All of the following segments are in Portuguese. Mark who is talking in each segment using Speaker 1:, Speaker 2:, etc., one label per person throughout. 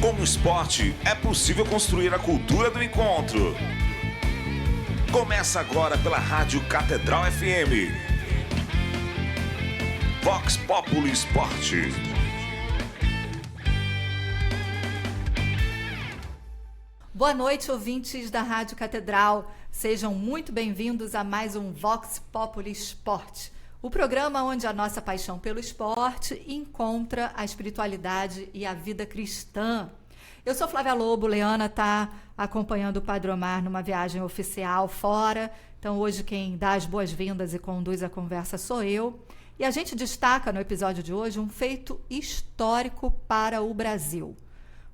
Speaker 1: Com o esporte, é possível construir a cultura do encontro. Começa agora pela Rádio Catedral FM. Vox Populi Esporte.
Speaker 2: Boa noite, ouvintes da Rádio Catedral. Sejam muito bem-vindos a mais um Vox Populi Esporte. O programa onde a nossa paixão pelo esporte encontra a espiritualidade e a vida cristã. Eu sou Flávia Lobo, Leana está acompanhando o Padre Omar numa viagem oficial fora. Então hoje quem dá as boas-vindas e conduz a conversa sou eu. E a gente destaca no episódio de hoje um feito histórico para o Brasil.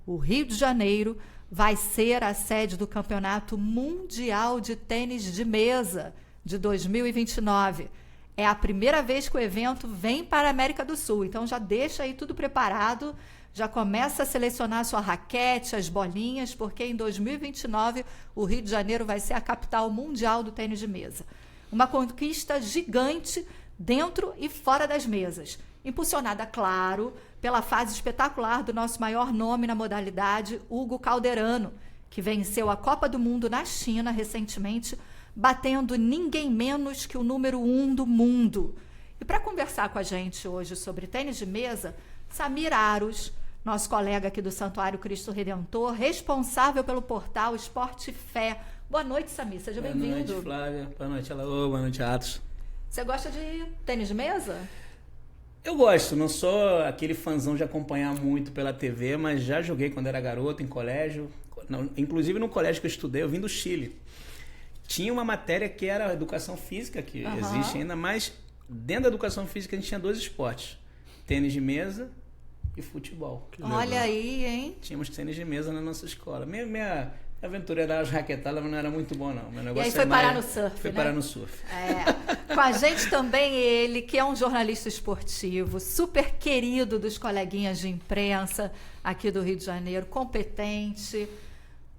Speaker 2: O Rio de Janeiro vai ser a sede do Campeonato Mundial de Tênis de Mesa de 2029. É a primeira vez que o evento vem para a América do Sul, então já deixa aí tudo preparado, já começa a selecionar a sua raquete, as bolinhas, porque em 2029 o Rio de Janeiro vai ser a capital mundial do tênis de mesa. Uma conquista gigante dentro e fora das mesas, impulsionada, claro, pela fase espetacular do nosso maior nome na modalidade, Hugo Calderano, que venceu a Copa do Mundo na China recentemente, batendo ninguém menos que o número 1 do mundo. E para conversar com a gente hoje sobre tênis de mesa, Samir Aros, nosso colega aqui do Santuário Cristo Redentor, responsável pelo portal Esporte Fé. Boa noite, Samir, seja bem-vindo.
Speaker 3: Boa noite, Flávia. Boa noite, Alaô. Boa noite, Atos.
Speaker 2: Você gosta de tênis de mesa?
Speaker 3: Eu gosto, não sou aquele fãzão de acompanhar muito pela TV, mas já joguei quando era garoto, em colégio. Inclusive no colégio que eu estudei, eu vim do Chile. Tinha uma matéria que era educação física, que existe ainda, mas dentro da educação física a gente tinha dois esportes. Tênis de mesa e futebol.
Speaker 2: Olha aí, hein?
Speaker 3: Tínhamos tênis de mesa na nossa escola. Minha aventura das raquetadas não era muito bom, não. Meu negócio
Speaker 2: e aí foi parar no surf,
Speaker 3: Foi
Speaker 2: né?
Speaker 3: parar no surf.
Speaker 2: Com a gente também ele, que é um jornalista esportivo, super querido dos coleguinhas de imprensa aqui do Rio de Janeiro, competente.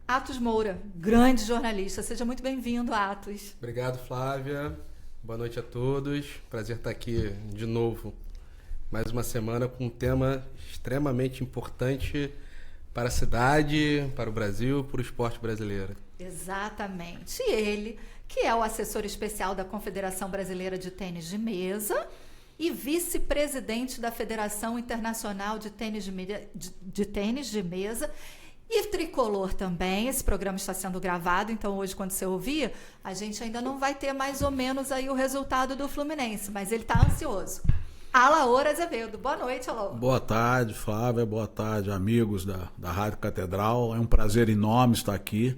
Speaker 2: Atos Moura, grande jornalista. Seja muito bem-vindo, Atos.
Speaker 4: Obrigado, Flávia. Boa noite a todos. Prazer estar aqui de novo. Mais uma semana com um tema extremamente importante para a cidade, para o Brasil, para o esporte brasileiro.
Speaker 2: Exatamente. E ele, que é o assessor especial da Confederação Brasileira de Tênis de Mesa e vice-presidente da Federação Internacional de Tênis de Mesa. E tricolor também. Esse programa está sendo gravado, então hoje, quando você ouvir, a gente ainda não vai ter mais ou menos aí o resultado do Fluminense, mas ele está ansioso. Alaor Azevedo. Boa noite, Alaor.
Speaker 5: Boa tarde, Flávia. Boa tarde, amigos da Rádio Catedral. É um prazer enorme estar aqui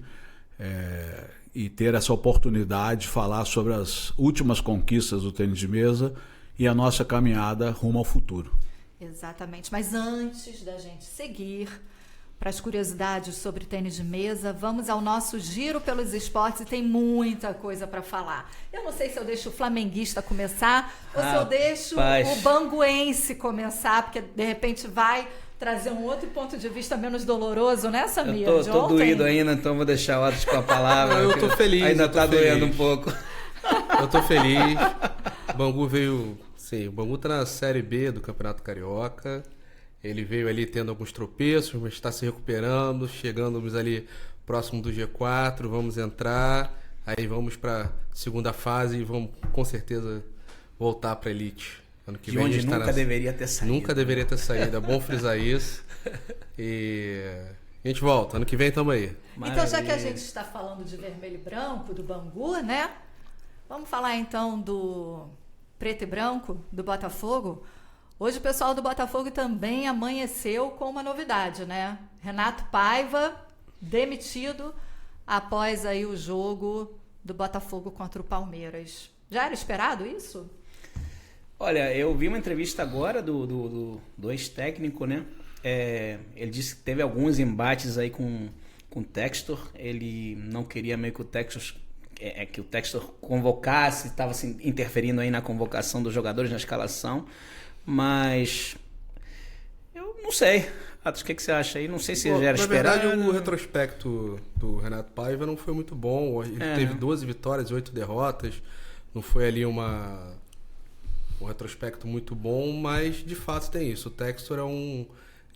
Speaker 5: e ter essa oportunidade de falar sobre as últimas conquistas do tênis de mesa e a nossa caminhada rumo ao futuro.
Speaker 2: Exatamente. Mas antes da gente seguir para as curiosidades sobre tênis de mesa, vamos ao nosso giro pelos esportes e tem muita coisa para falar. Eu não sei se eu deixo o flamenguista começar ou se eu deixo o banguense começar, porque de repente vai trazer um outro ponto de vista menos doloroso, né, Samir?
Speaker 3: Eu tô doído ainda, então vou deixar o Atos com a palavra.
Speaker 4: Eu tô feliz.
Speaker 3: Ainda tá doendo um pouco.
Speaker 4: Eu tô feliz. O Bangu veio... Sim, o Bangu tá na Série B do Campeonato Carioca. Ele veio ali tendo alguns tropeços, mas está se recuperando, chegamos ali próximo do G4, vamos entrar, aí vamos para a segunda fase e vamos com certeza voltar para a elite. Ano que
Speaker 3: de
Speaker 4: vem
Speaker 3: onde nunca deveria ter saído.
Speaker 4: Nunca deveria ter saído, é bom frisar isso. E a gente volta, ano que vem estamos aí.
Speaker 2: Maravilha. Então, já que a gente está falando de vermelho e branco, do Bangu, né? Vamos falar então do preto e branco, do Botafogo. Hoje o pessoal do Botafogo também amanheceu com uma novidade, né? Renato Paiva demitido após aí o jogo do Botafogo contra o Palmeiras. Já era esperado isso?
Speaker 3: Olha, eu vi uma entrevista agora do ex-técnico, né? Ele disse que teve alguns embates aí com o Textor. Ele não queria meio que o Textor convocasse, estava assim, interferindo aí na convocação dos jogadores, na escalação. Mas eu não sei. Atos, o que você acha aí? Não sei se já era esperado.
Speaker 4: Na verdade, o retrospecto do Renato Paiva não foi muito bom. Ele teve 12 vitórias e 8 derrotas. Não foi ali um retrospecto muito bom, mas de fato tem isso. O Textor é um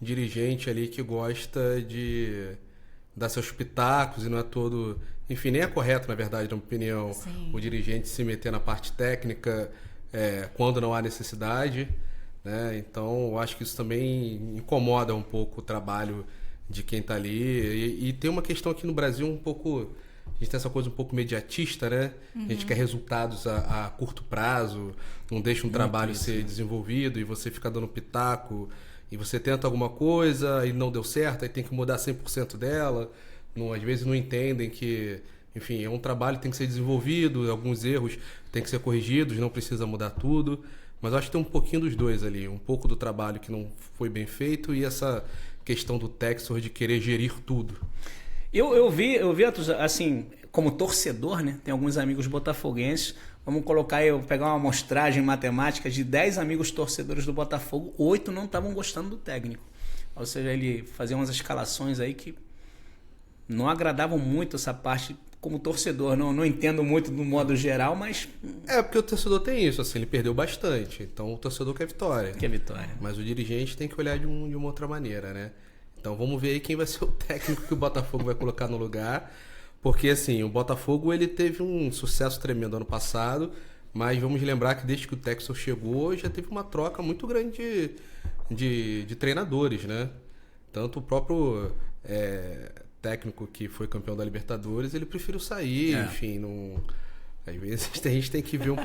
Speaker 4: dirigente ali que gosta de dar seus pitacos e não é todo... Enfim, nem é correto, na verdade, na minha opinião,
Speaker 2: Sim.
Speaker 4: o dirigente se meter na parte técnica quando não há necessidade, né? Então, eu acho que isso também incomoda um pouco o trabalho de quem está ali. E tem uma questão aqui no Brasil um pouco... A gente tem essa coisa um pouco mediatista, né? A gente quer resultados a curto prazo, não deixa um trabalho ser desenvolvido e você fica dando pitaco e você tenta alguma coisa e não deu certo, aí tem que mudar 100% dela. Não, às vezes não entendem que, enfim, é um trabalho que tem que ser desenvolvido, alguns erros têm que ser corrigidos, não precisa mudar tudo. Mas eu acho que tem um pouquinho dos dois ali, um pouco do trabalho que não foi bem feito e essa questão do Textor de querer gerir tudo.
Speaker 3: Eu vi, assim, como torcedor, né? Tem alguns amigos botafoguenses. Vamos colocar, eu pegar uma amostragem matemática de 10 amigos torcedores do Botafogo, 8 não estavam gostando do técnico. Ou seja, ele fazia umas escalações aí que não agradavam muito essa parte como torcedor. Não entendo muito do modo geral, mas...
Speaker 4: Porque o torcedor tem isso, assim, ele perdeu bastante. Então o torcedor quer vitória.
Speaker 3: Que é vitória.
Speaker 4: Mas o dirigente tem que olhar de uma outra maneira, né? Então vamos ver aí quem vai ser o técnico que o Botafogo vai colocar no lugar. Porque assim, o Botafogo ele teve um sucesso tremendo ano passado, mas vamos lembrar que desde que o Textor chegou já teve uma troca muito grande de treinadores, né? Tanto o próprio técnico que foi campeão da Libertadores, ele preferiu sair, enfim, não... Às vezes a gente tem que ver um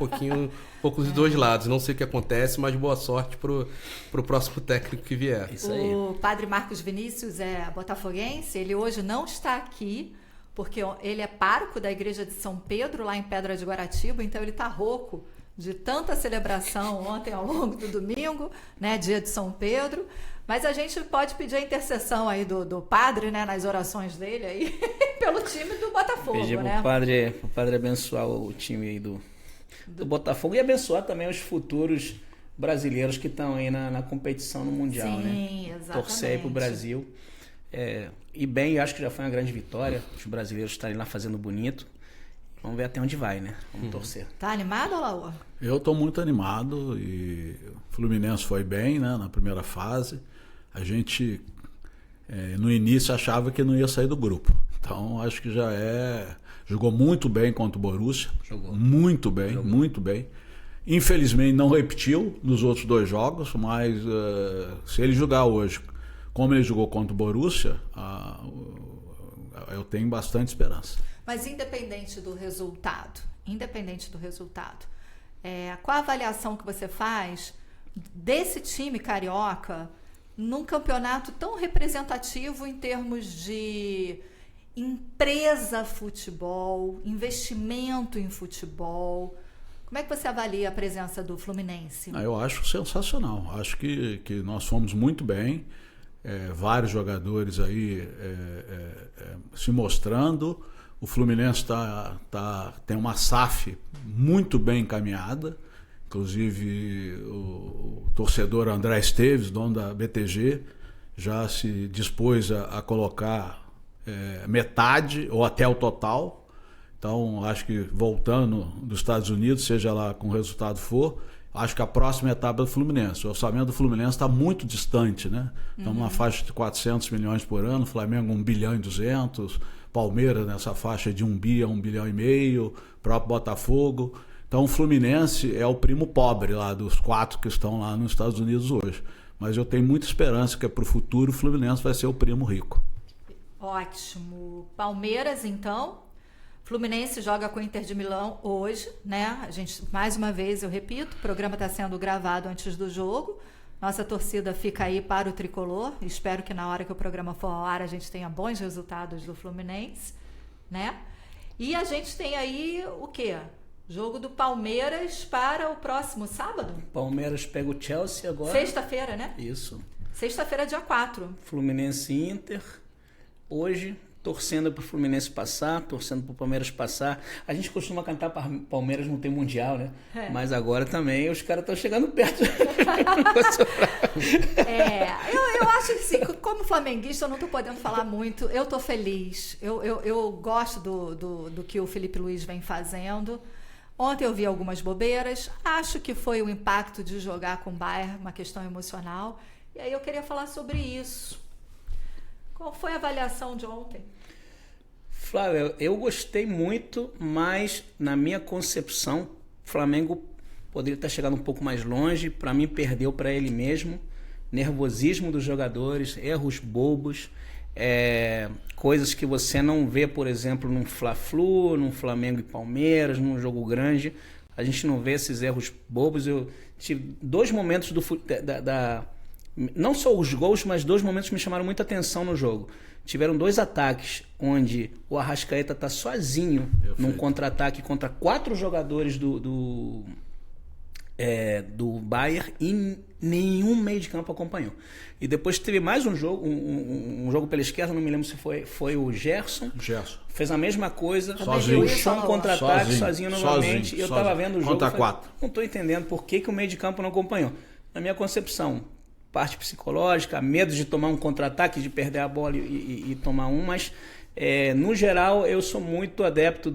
Speaker 4: pouco dos dois lados. Não sei o que acontece, mas boa sorte pro próximo técnico que vier.
Speaker 3: Isso aí.
Speaker 2: O padre Marcos Vinícius é botafoguense, ele hoje não está aqui, porque ele é pároco da igreja de São Pedro, lá em Pedra de Guaratiba, então ele está rouco de tanta celebração ontem ao longo do domingo, né, dia de São Pedro. Mas a gente pode pedir a intercessão aí do padre, né, nas orações dele aí, pelo time do Botafogo,
Speaker 3: Pedir
Speaker 2: né?
Speaker 3: pro padre abençoar o time aí do Botafogo e abençoar também os futuros brasileiros que estão aí na competição no Mundial,
Speaker 2: Sim,
Speaker 3: né?
Speaker 2: exatamente.
Speaker 3: Torcer aí pro Brasil. E bem, acho que já foi uma grande vitória, os brasileiros estarem lá fazendo bonito. Vamos ver até onde vai, né? Vamos torcer.
Speaker 2: Tá animado, Laú?
Speaker 5: Eu estou muito animado e o Fluminense foi bem, né, na primeira fase. A gente, no início, achava que não ia sair do grupo. Então, acho que já jogou muito bem contra o Borussia.
Speaker 3: Jogou.
Speaker 5: Muito bem, muito bem. Infelizmente, não repetiu nos outros 2 jogos, mas se ele jogar hoje como ele jogou contra o Borussia, eu tenho bastante esperança.
Speaker 2: Mas independente do resultado, qual a avaliação que você faz desse time carioca num campeonato tão representativo em termos de empresa futebol, investimento em futebol? Como é que você avalia a presença do Fluminense?
Speaker 5: Eu acho sensacional. Acho que nós fomos muito bem. Vários jogadores aí se mostrando. O Fluminense tem uma SAF muito bem encaminhada. Inclusive o torcedor André Esteves, dono da BTG, já se dispôs a colocar metade ou até o total. Então acho que voltando dos Estados Unidos, seja lá com o resultado for, acho que a próxima etapa do Fluminense. O orçamento do Fluminense está muito distante, né? Estamos na faixa de 400 milhões por ano, Flamengo 1 bilhão e 200, Palmeiras nessa faixa de 1 bi a 1 bilhão e meio, próprio Botafogo. Então o Fluminense é o primo pobre lá dos 4 que estão lá nos Estados Unidos hoje. Mas eu tenho muita esperança que para o futuro o Fluminense vai ser o primo rico.
Speaker 2: Ótimo. Palmeiras, então. Fluminense joga com o Inter de Milão hoje, né? A gente, mais uma vez, eu repito, o programa está sendo gravado antes do jogo. Nossa torcida fica aí para o tricolor. Espero que na hora que o programa for ao ar a gente tenha bons resultados do Fluminense, né? E a gente tem aí o quê? Jogo do Palmeiras para o próximo sábado?
Speaker 3: Palmeiras pega o Chelsea agora.
Speaker 2: Sexta-feira, né?
Speaker 3: Isso.
Speaker 2: Sexta-feira, dia 4.
Speaker 3: Fluminense e Inter. Hoje, torcendo para o Fluminense passar, torcendo para o Palmeiras passar. A gente costuma cantar para Palmeiras não ter mundial, né? Mas agora também os caras estão chegando perto.
Speaker 2: Eu acho que assim, como flamenguista eu não estou podendo falar muito. Eu estou feliz. Eu gosto do que o Felipe Luiz vem fazendo. Ontem eu vi algumas bobeiras. Acho que foi o impacto de jogar com o Bayern, uma questão emocional. E aí eu queria falar sobre isso. Qual foi a avaliação de ontem?
Speaker 3: Flávio, eu gostei muito, mas na minha concepção, o Flamengo poderia estar chegando um pouco mais longe. Para mim, perdeu para ele mesmo. Nervosismo dos jogadores, erros bobos, coisas que você não vê, por exemplo, num Fla-Flu, num Flamengo e Palmeiras, num jogo grande. A gente não vê esses erros bobos. Eu tive 2 momentos não só os gols, mas 2 momentos que me chamaram muita atenção no jogo. Tiveram 2 ataques onde o Arrascaeta está sozinho num contra-ataque contra 4 jogadores do Bayern e nenhum meio de campo acompanhou. E depois teve mais um jogo, um jogo pela esquerda, não me lembro se foi o Gerson. Fez a mesma coisa, puxou um contra-ataque sozinho novamente. E eu estava vendo o jogo.
Speaker 5: Contra 4.
Speaker 3: Não estou entendendo por que o meio de campo não acompanhou. Na minha concepção, parte psicológica, medo de tomar um contra-ataque, de perder a bola e tomar um, mas no geral eu sou muito adepto,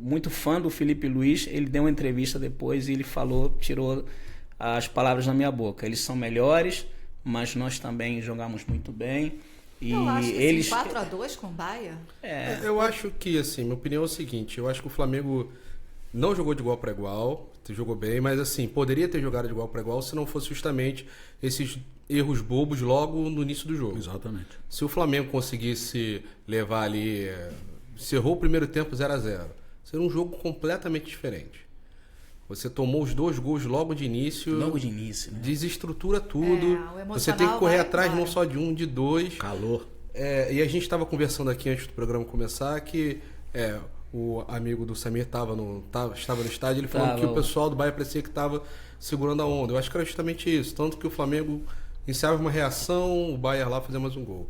Speaker 3: muito fã do Felipe Luiz. Ele deu uma entrevista depois e ele tirou as palavras na minha boca. Eles são melhores, mas nós também jogamos muito bem. E
Speaker 2: eu acho que
Speaker 3: eles
Speaker 2: 4-2 com o Bayern.
Speaker 4: Eu acho que, assim, minha opinião é o seguinte: eu acho que o Flamengo não jogou de igual para igual, jogou bem, mas assim, poderia ter jogado de igual para igual se não fosse justamente esses erros bobos logo no início do jogo.
Speaker 5: Exatamente.
Speaker 4: Se o Flamengo conseguisse levar ali, se errou o primeiro tempo 0-0, seria um jogo completamente diferente. Você tomou os 2 gols logo de início.
Speaker 3: Logo de início, né?
Speaker 4: Desestrutura tudo. Você tem que correr atrás não só de um, de 2.
Speaker 5: Calor.
Speaker 4: E a gente estava conversando aqui antes do programa começar que o amigo do Samir estava no estádio, ele falou que o pessoal do Bayern parecia que estava segurando a onda. Eu acho que era justamente isso. Tanto que o Flamengo iniciava uma reação, o Bayern lá fazia mais um gol.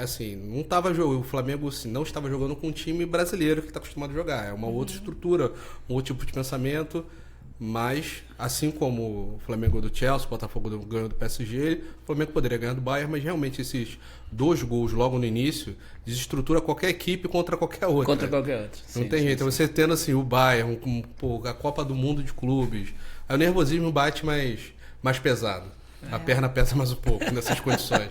Speaker 4: Assim, não estava jogando, o Flamengo assim, não estava jogando com um time brasileiro que está acostumado a jogar. É uma outra estrutura, um outro tipo de pensamento. Mas, assim como o Flamengo do Chelsea, o Botafogo ganhou do PSG, o Flamengo poderia ganhar do Bayern, mas realmente esses 2 gols logo no início desestrutura qualquer equipe contra qualquer outra.
Speaker 3: Contra qualquer outra.
Speaker 4: Não tem jeito. Você tendo assim o Bayern, a Copa do Mundo de clubes, aí o nervosismo bate mais pesado. A perna pesa mais um pouco nessas condições.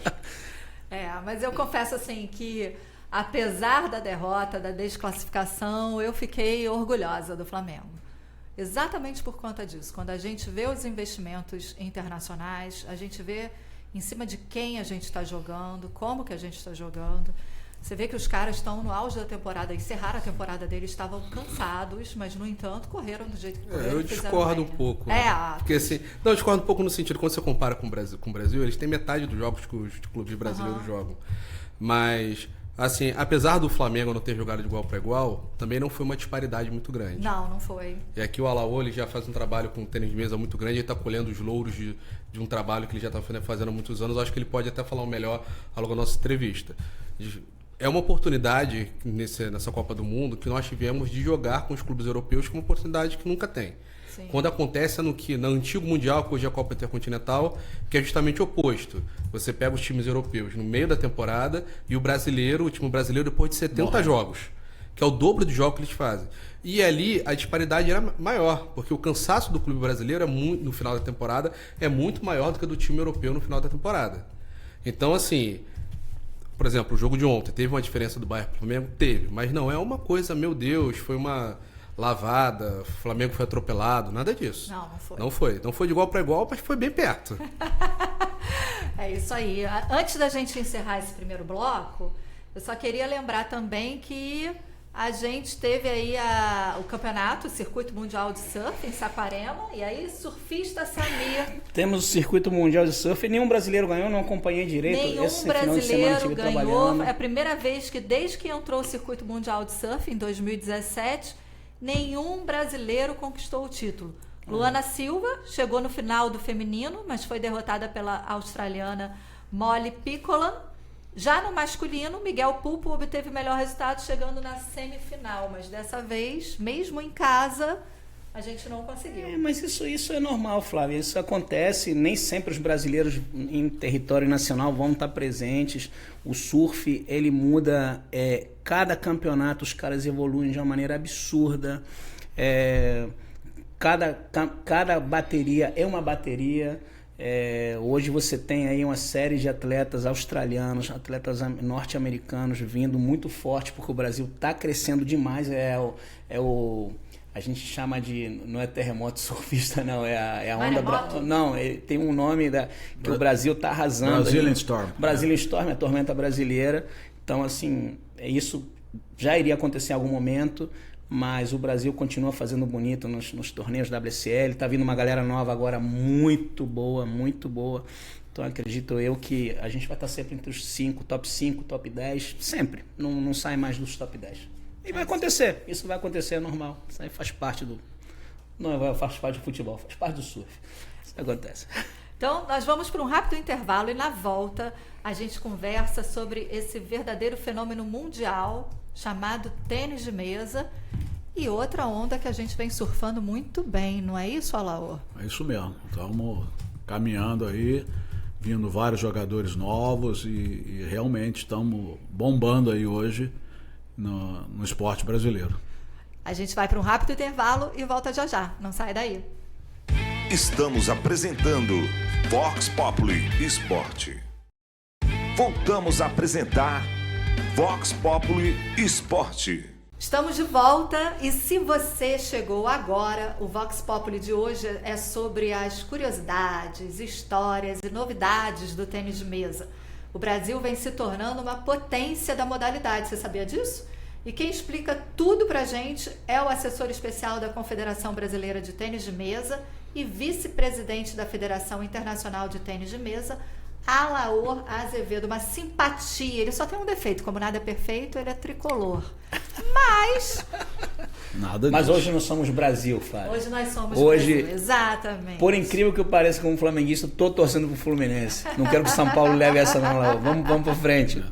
Speaker 2: Mas eu confesso assim que, apesar da derrota, da desclassificação, eu fiquei orgulhosa do Flamengo. Exatamente por conta disso. Quando a gente vê os investimentos internacionais, a gente vê em cima de quem a gente está jogando, como que a gente está jogando. Você vê que os caras estão no auge da temporada, encerraram a temporada deles, estavam cansados, mas, no entanto, correram do jeito que correram.
Speaker 4: Eu discordo um pouco. Porque, assim, eu discordo um pouco no sentido, quando você compara com o Brasil, eles têm metade dos jogos que os clubes brasileiros jogam. Mas, assim, apesar do Flamengo não ter jogado de igual para igual, também não foi uma disparidade muito grande.
Speaker 2: Não foi.
Speaker 4: E aqui o Alaô, ele já faz um trabalho com tênis de mesa muito grande, ele está colhendo os louros de um trabalho que ele já está fazendo há muitos anos. Eu acho que ele pode até falar o melhor ao longo da nossa entrevista. É uma oportunidade nessa Copa do Mundo que nós tivemos de jogar com os clubes europeus, que é uma oportunidade que nunca tem. Sim. Quando acontece no antigo Mundial, que hoje é a Copa Intercontinental, que é justamente o oposto. Você pega os times europeus no meio da temporada e o time brasileiro depois de 70 jogos, que é o dobro de jogos que eles fazem. E ali a disparidade era maior, porque o cansaço do clube brasileiro no final da temporada é muito maior do que do time europeu no final da temporada. Então, assim, por exemplo, o jogo de ontem teve uma diferença do Bayern pro Flamengo? Teve, mas não é uma coisa, meu Deus, foi uma lavada, o Flamengo foi atropelado, nada disso. Não foi. Não foi de igual para igual, mas foi bem perto.
Speaker 2: É isso aí. Antes da gente encerrar esse primeiro bloco, eu só queria lembrar também que a gente teve aí o campeonato, o Circuito Mundial de Surf em Saquarema, e aí surfista Samir.
Speaker 3: Temos o Circuito Mundial de Surf, nenhum brasileiro ganhou, não acompanhei direito.
Speaker 2: Nenhum brasileiro ganhou, é a primeira vez que desde que entrou o Circuito Mundial de Surf, em 2017, nenhum brasileiro conquistou o título. Luana Silva chegou no final do feminino, mas foi derrotada pela australiana Molly Piccola. Já no masculino, Miguel Pulpo obteve o melhor resultado, chegando na semifinal. Mas dessa vez, mesmo em casa, a gente não conseguiu.
Speaker 3: Mas isso é normal, Flávia. Isso acontece. Nem sempre os brasileiros em território nacional vão estar presentes. O surf, ele muda. Cada campeonato, os caras evoluem de uma maneira absurda. Cada bateria é uma bateria. Hoje você tem aí uma série de atletas australianos, atletas norte-americanos vindo muito forte, porque o Brasil está crescendo demais. A gente chama de, não é terremoto surfista, não, é a onda... Não, tem um nome que o Brasil está arrasando.
Speaker 5: Brazilian Storm.
Speaker 3: Brazilian Storm, a tormenta brasileira. Então, assim, isso já iria acontecer em algum momento, mas o Brasil continua fazendo bonito nos torneios WSL. Tá vindo uma galera nova agora muito boa, muito boa. Então acredito eu que a gente vai estar sempre entre os 5, top 10, sempre. Não sai mais dos top 10. E vai acontecer, isso vai acontecer, é normal. Isso aí faz parte do... Não faz parte do futebol, faz parte do surf. Isso acontece.
Speaker 2: Então, nós vamos para um rápido intervalo e na volta a gente conversa sobre esse verdadeiro fenômeno mundial chamado tênis de mesa e outra onda que a gente vem surfando muito bem, não é isso, Alaor?
Speaker 5: É isso mesmo. Estamos caminhando aí, vindo vários jogadores novos e realmente estamos bombando aí hoje no esporte brasileiro.
Speaker 2: A gente vai para um rápido intervalo e volta já já. Não sai daí.
Speaker 1: Estamos apresentando Vox Populi Esporte. Voltamos a apresentar Vox Populi Esporte.
Speaker 2: Estamos de volta e se você chegou agora, o Vox Populi de hoje é sobre as curiosidades, histórias e novidades do tênis de mesa. O Brasil vem se tornando uma potência da modalidade, você sabia disso? E quem explica tudo pra gente é o assessor especial da Confederação Brasileira de Tênis de Mesa e vice-presidente da Federação Internacional de Tênis de Mesa, Alaor Azevedo. Uma simpatia, ele só tem um defeito, como nada é perfeito, ele é tricolor.
Speaker 3: Mas hoje nós somos Brasil, Fábio.
Speaker 2: Hoje nós somos Brasil, exatamente.
Speaker 3: Por incrível que eu pareça, como flamenguista, tô torcendo pro Fluminense. Não quero que o São Paulo leve essa não, Alaor. Vamos pra frente.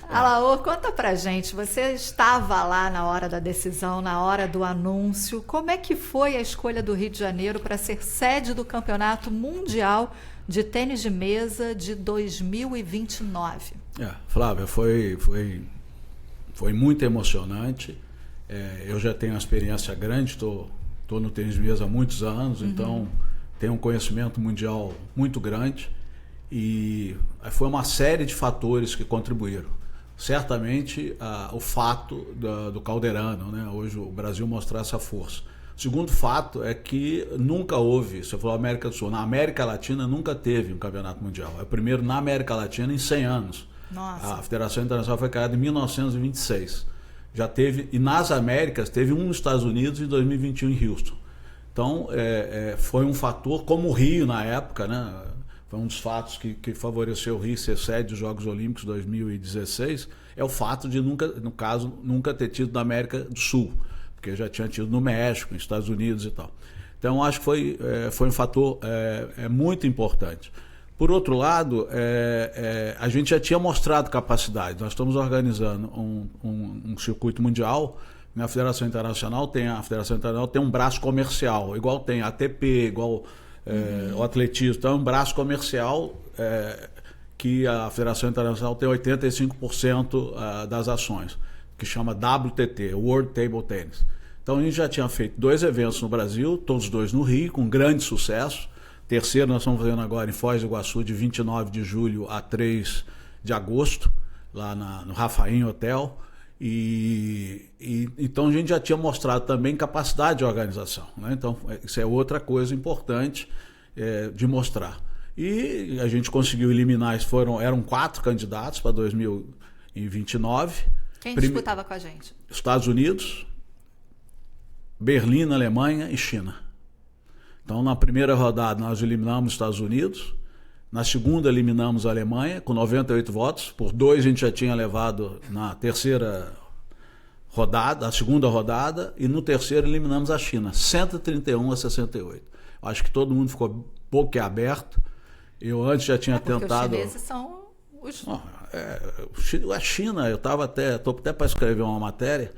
Speaker 2: Alaor, conta pra gente, você estava lá na hora da decisão, na hora do anúncio, como é que foi a escolha do Rio de Janeiro para ser sede do Campeonato Mundial de Tênis de Mesa de 2029?
Speaker 5: Flávia, foi muito emocionante. Eu já tenho uma experiência grande, estou no tênis de mesa há muitos anos, então tenho um conhecimento mundial muito grande e foi uma série de fatores que contribuíram. Certamente o fato do Calderano, né? Hoje o Brasil mostrar essa força. O segundo fato é que nunca houve, você falou América do Sul, na América Latina nunca teve um campeonato mundial. É o primeiro na América Latina em 100 anos.
Speaker 2: Nossa.
Speaker 5: A Federação Internacional foi criada em 1926. Já teve, e nas Américas teve um nos Estados Unidos em 2021 em Houston. Então foi um fator, como o Rio na época, né? Foi um dos fatos que favoreceu o Rio ser sede dos Jogos Olímpicos 2016, é o fato de nunca ter tido na América do Sul, porque já tinha tido no México, nos Estados Unidos e tal. Então acho que foi um fator muito importante. Por outro lado, a gente já tinha mostrado capacidade. Nós estamos organizando um circuito mundial. A Federação Internacional tem um braço comercial, igual tem a ATP, igual o atletismo. Então é um braço comercial que a Federação Internacional tem 85% das ações, que chama WTT, World Table Tennis. Então a gente já tinha feito 2 eventos no Brasil, todos 2 no Rio, com grande sucesso. Terceiro nós estamos fazendo agora em Foz do Iguaçu, de 29 de julho a 3 de agosto, lá no Rafaim Hotel. Então a gente já tinha mostrado também capacidade de organização, né? Então isso é outra coisa importante de mostrar. E a gente conseguiu eliminar, eram 4 candidatos para 2029.
Speaker 2: Quem disputava com a gente?
Speaker 5: Estados Unidos, Berlim, na Alemanha e China. Então na primeira rodada nós eliminamos os Estados Unidos, na segunda eliminamos a Alemanha com 98 votos, por 2 a gente já tinha levado na terceira rodada, a segunda rodada, e no terceiro eliminamos a China, 131 a 68. Acho que todo mundo ficou boquiaberto. Eu antes já tinha tentado...
Speaker 2: Os chineses são os...
Speaker 5: A China, estou até para escrever uma matéria,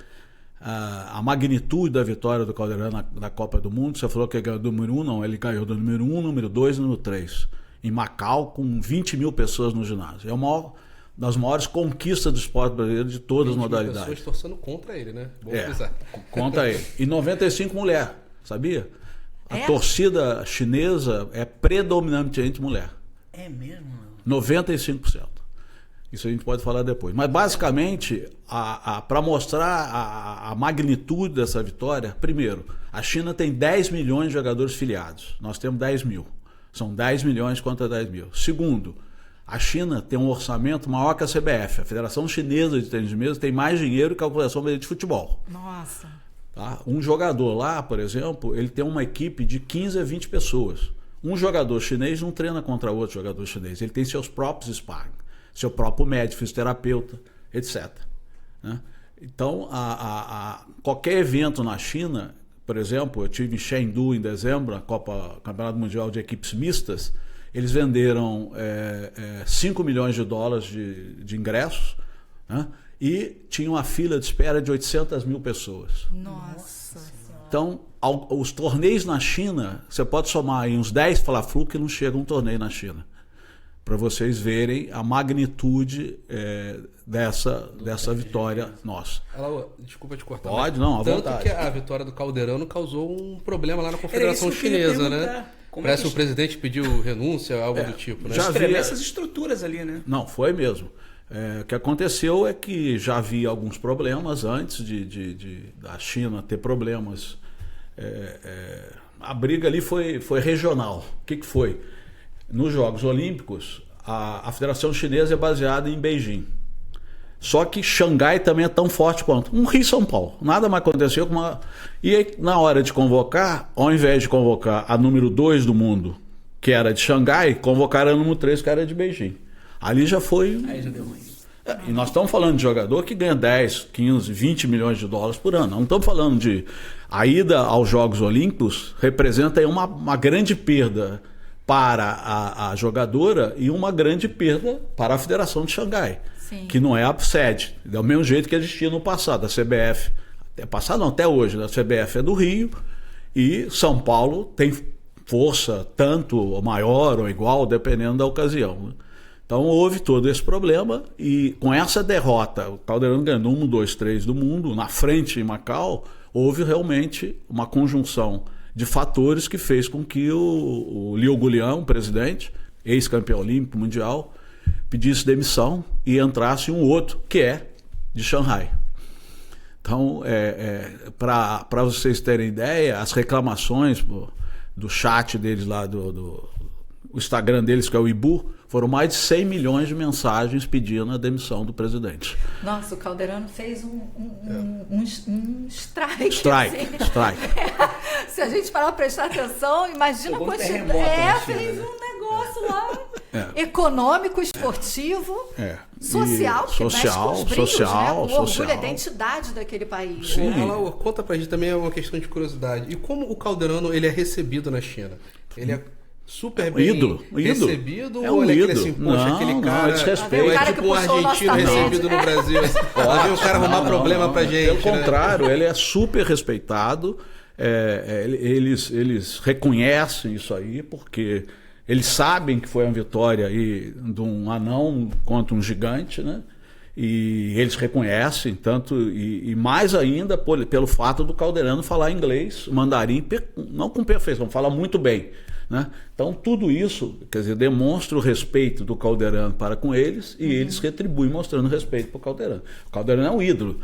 Speaker 5: a magnitude da vitória do Calderano na Copa do Mundo. Você falou que ele ganhou do número 1, não, ele ganhou do número 1, número 2 e número 3. Em Macau, com 20 mil pessoas no ginásio. É uma das maiores conquistas do esporte brasileiro de todas as modalidades.
Speaker 4: Pessoas torcendo contra ele, né? Bom avisar.
Speaker 5: Contra ele. E 95 mulher, sabia? A torcida chinesa é predominantemente mulher.
Speaker 3: É mesmo?
Speaker 5: 95%. Isso a gente pode falar depois. Mas, basicamente, para mostrar a magnitude dessa vitória, primeiro, a China tem 10 milhões de jogadores filiados. Nós temos 10 mil. São 10 milhões contra 10 mil. Segundo, a China tem um orçamento maior que a CBF. A Federação Chinesa de Tênis de Mesa tem mais dinheiro que a Federação Brasileira de Futebol.
Speaker 2: Nossa.
Speaker 5: Tá? Um jogador lá, por exemplo, ele tem uma equipe de 15 a 20 pessoas. Um jogador chinês não treina contra outro jogador chinês. Ele tem seus próprios sparring, seu próprio médico, fisioterapeuta, etc. Né? Então, qualquer evento na China, por exemplo, eu tive em Chengdu em dezembro, a Campeonato Mundial de Equipes Mistas, eles venderam 5 milhões de dólares de ingressos, né? E tinha uma fila de espera de 800 mil pessoas.
Speaker 2: Nossa.
Speaker 5: Então, os torneios na China, você pode somar aí uns 10 Fla-Flu que não chega um torneio na China. Para vocês verem a magnitude dessa vitória nossa.
Speaker 4: Desculpa te cortar.
Speaker 5: Pode, não, à
Speaker 4: tanto
Speaker 5: vontade.
Speaker 4: que a vitória do Calderano causou um problema lá na Confederação Chinesa, né? Parece que o presidente pediu renúncia, algo do tipo, né?
Speaker 5: Já
Speaker 3: Escrever
Speaker 5: vi
Speaker 3: essas estruturas ali, né?
Speaker 5: Não, foi mesmo. O que aconteceu é que já havia alguns problemas antes da China ter problemas. A briga ali foi regional. O que foi? Nos Jogos Olímpicos, a Federação Chinesa é baseada em Beijing. Só que Xangai também é tão forte quanto. Um Rio e São Paulo. Nada mais aconteceu com uma... E aí, na hora de convocar, ao invés de convocar a número 2 do mundo, que era de Xangai, convocaram a número 3, que era de Beijing. Ali já foi...
Speaker 3: Aí já deu ruim.
Speaker 5: E nós estamos falando de jogador que ganha 10, 15, 20 milhões de dólares por ano. Não estamos falando de... A ida aos Jogos Olímpicos representa aí uma grande perda para a jogadora e uma grande perda para a Federação de Xangai.
Speaker 2: Sim.
Speaker 5: Que não é a sede. Do mesmo jeito que existia no passado. A CBF, até hoje, a CBF é do Rio e São Paulo tem força tanto ou maior ou igual, dependendo da ocasião. Então houve todo esse problema e com essa derrota, o Calderano ganhou 1, 2, 3 do mundo, na frente em Macau, houve realmente uma conjunção de fatores que fez com que o Liu Guliang, o presidente, ex-campeão olímpico mundial, pedisse demissão e entrasse um outro, que é de Xangai. Então, para vocês terem ideia, as reclamações do chat deles lá, o Instagram deles, que é o Ibu, foram mais de 100 milhões de mensagens pedindo a demissão do presidente.
Speaker 2: Nossa, o Calderano fez um strike.
Speaker 5: Strike.
Speaker 2: Se a gente parar para prestar atenção, imagina a quantidade. Fez um negócio lá. Econômico, esportivo, social, que mexe com os brilhos, né? O orgulho, a identidade daquele país.
Speaker 5: Sim.
Speaker 4: Ela conta pra gente também, é uma questão de curiosidade. E como o Calderano ele é recebido na China? Ele é super bem recebido?
Speaker 5: É
Speaker 4: ou ele é
Speaker 5: ídolo.
Speaker 4: assim, poxa, aquele cara...
Speaker 5: é desrespeito.
Speaker 4: É tipo um argentino recebido no Brasil. Lá vem o cara arrumar problema pra gente.
Speaker 5: Pelo contrário, ele é super respeitado. Eles reconhecem isso aí, porque eles sabem que foi uma vitória aí de um anão contra um gigante, né? E eles reconhecem, tanto e mais ainda pelo fato do Calderano falar inglês, mandarim, não com perfeição, fala muito bem, né? Então tudo isso, quer dizer, demonstra o respeito do Calderano para com eles e eles retribuem mostrando respeito para o Calderano. O Calderano é um ídolo.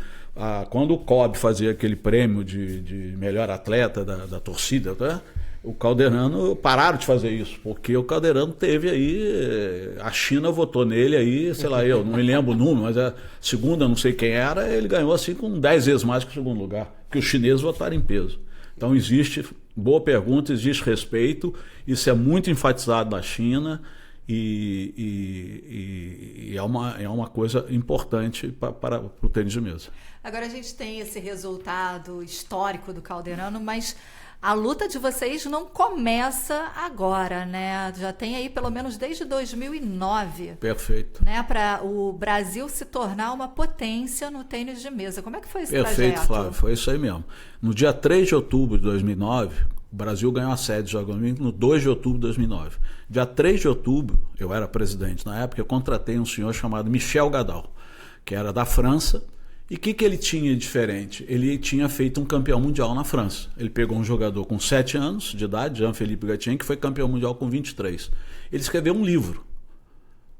Speaker 5: Quando o Kobe fazia aquele prêmio de melhor atleta da torcida, tá? O Calderano pararam de fazer isso, porque o Calderano teve aí, a China votou nele aí, sei lá, eu não me lembro o número, mas a segunda, não sei quem era, ele ganhou assim com 10 vezes mais que o segundo lugar, que os chineses votaram em peso. Então existe, boa pergunta, existe respeito, isso é muito enfatizado na China e é uma coisa importante para o tênis de mesa.
Speaker 2: Agora a gente tem esse resultado histórico do Calderano, mas a luta de vocês não começa agora, né? Já tem aí pelo menos desde 2009.
Speaker 5: Perfeito.
Speaker 2: Né? Para o Brasil se tornar uma potência no tênis de mesa. Como é que foi esse
Speaker 5: Perfeito,
Speaker 2: trajeto?
Speaker 5: Flávio, foi isso aí mesmo. No dia 3 de outubro de 2009, o Brasil ganhou a sede dos Jogos Olímpicos no 2 de outubro de 2009. Dia 3 de outubro, eu era presidente na época, eu contratei um senhor chamado Michel Gadal, que era da França, E o que ele tinha de diferente? Ele tinha feito um campeão mundial na França. Ele pegou um jogador com 7 anos de idade, Jean-Philippe Gatien, que foi campeão mundial com 23. Ele escreveu um livro.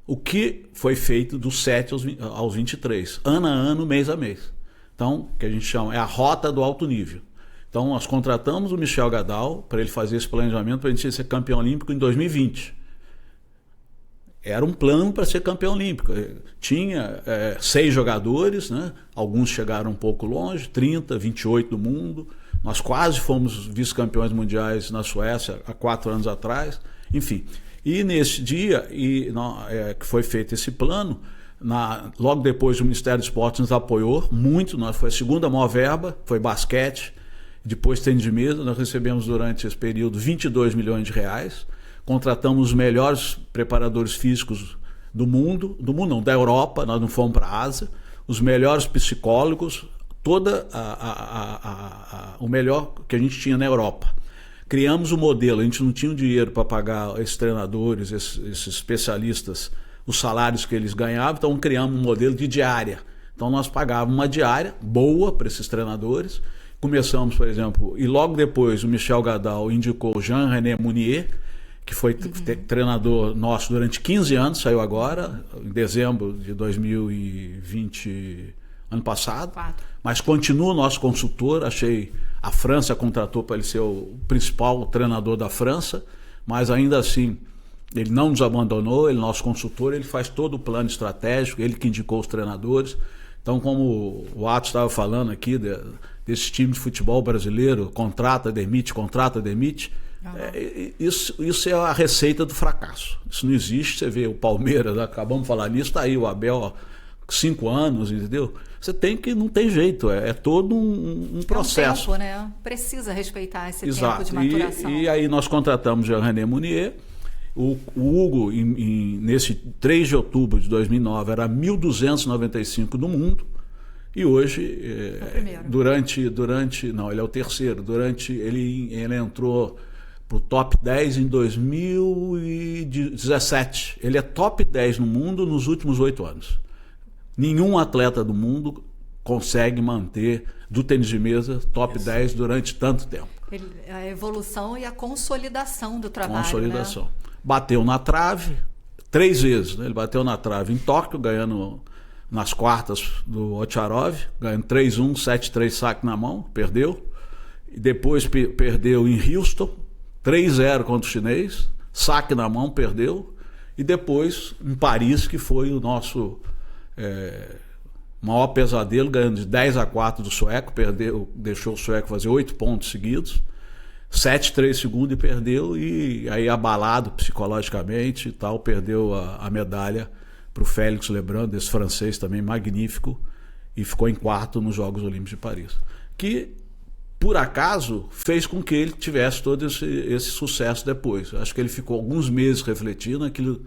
Speaker 5: O que foi feito dos 7 aos 23, ano a ano, mês a mês. Então, o que a gente chama é a rota do alto nível. Então, nós contratamos o Michel Gadal para ele fazer esse planejamento para a gente ser campeão olímpico em 2020. Era um plano para ser campeão olímpico. Tinha 6 jogadores, né? Alguns chegaram um pouco longe, 30, 28 do mundo. Nós quase fomos vice-campeões mundiais na Suécia há 4 anos atrás. Enfim, e nesse dia que foi feito esse plano, logo depois o Ministério dos Esportes nos apoiou muito. Foi a segunda maior verba, foi basquete, depois tênis de mesa. Nós recebemos durante esse período 22 milhões de reais. Contratamos os melhores preparadores físicos do mundo não, da Europa, nós não fomos para a Ásia, os melhores psicólogos, o melhor que a gente tinha na Europa. Criamos o modelo, a gente não tinha o dinheiro para pagar esses treinadores, esses especialistas, os salários que eles ganhavam, então criamos um modelo de diária. Então nós pagávamos uma diária boa para esses treinadores. Começamos, por exemplo, e logo depois o Michel Gadal indicou o Jean-René Mounier, que foi treinador nosso durante 15 anos, saiu agora, em dezembro de 2020, ano passado. 4. Mas continua nosso consultor. A França contratou para ele ser o principal treinador da França, mas ainda assim ele não nos abandonou, ele é nosso consultor, ele faz todo o plano estratégico, ele que indicou os treinadores. Então, como o Atos estava falando aqui, desse time de futebol brasileiro, contrata, demite, isso é a receita do fracasso. Isso não existe. Você vê o Palmeiras, acabamos de falar nisso, está aí o Abel há 5 anos, entendeu? Não tem jeito, é todo um processo.
Speaker 2: É um tempo, né? Precisa respeitar esse
Speaker 5: Exato.
Speaker 2: tempo de maturação.
Speaker 5: E aí nós contratamos o Jean-René Mounier. O Hugo, nesse 3 de outubro de 2009, era 1.295 do mundo. E hoje, ele é o terceiro. Ele entrou para o top 10 em 2017. Ele é top 10 no mundo nos últimos 8 anos. Nenhum atleta do mundo consegue manter do tênis de mesa top 10 durante tanto tempo.
Speaker 2: A evolução e a consolidação do trabalho.
Speaker 5: Consolidação. Né? Bateu na trave 3 vezes. Né? Ele bateu na trave em Tóquio, ganhando nas quartas do Ocharov, ganhando 3-1, 7-3 saque na mão, perdeu. E depois perdeu em Houston, 3-0 contra o chinês, saque na mão, perdeu. E depois em Paris, que foi o nosso maior pesadelo, ganhando de 10-4 do sueco, deixou o sueco fazer 8 pontos seguidos, 7-3 segundo e perdeu, e aí abalado psicologicamente e tal, perdeu a medalha para o Félix Lebrun, desse francês também magnífico, e ficou em 4º nos Jogos Olímpicos de Paris. Que, por acaso, fez com que ele tivesse todo esse sucesso depois. Acho que ele ficou alguns meses refletindo, aquilo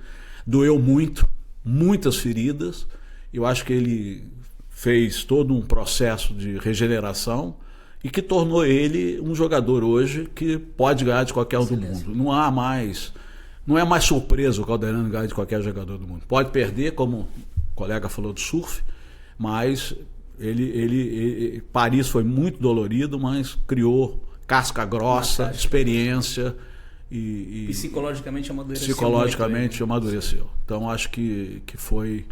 Speaker 5: doeu muito, muitas feridas. Eu acho que ele fez todo um processo de regeneração e que tornou ele um jogador hoje que pode ganhar de qualquer um do mundo. Não é mais surpresa o Calderano ganhar de qualquer jogador do mundo. Pode perder, como o colega falou do surf, mas Paris foi muito dolorido, mas criou casca grossa, experiência e
Speaker 3: psicologicamente amadureceu.
Speaker 5: Psicologicamente amadureceu. Então acho que foi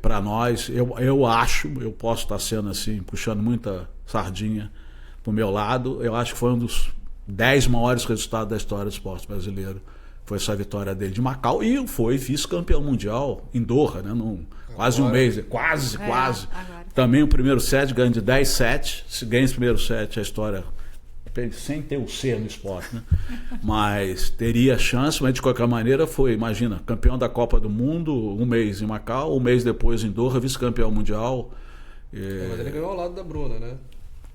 Speaker 5: para nós, eu posso estar sendo assim, puxando muita sardinha pro meu lado, eu acho que foi um dos 10 maiores resultados da história do esporte brasileiro. Foi essa vitória dele de Macau, e foi vice-campeão mundial em Doha, né? Quase um mês, quase.
Speaker 2: Agora.
Speaker 5: Também o primeiro set ganha de 10-7. Se ganha esse primeiro set, a história, sem ter o C no esporte, né? Mas teria chance, mas de qualquer maneira foi, imagina, campeão da Copa do Mundo, um mês em Macau, um mês depois em Doha, vice-campeão mundial.
Speaker 4: Mas ele ganhou ao lado da Bruna, né?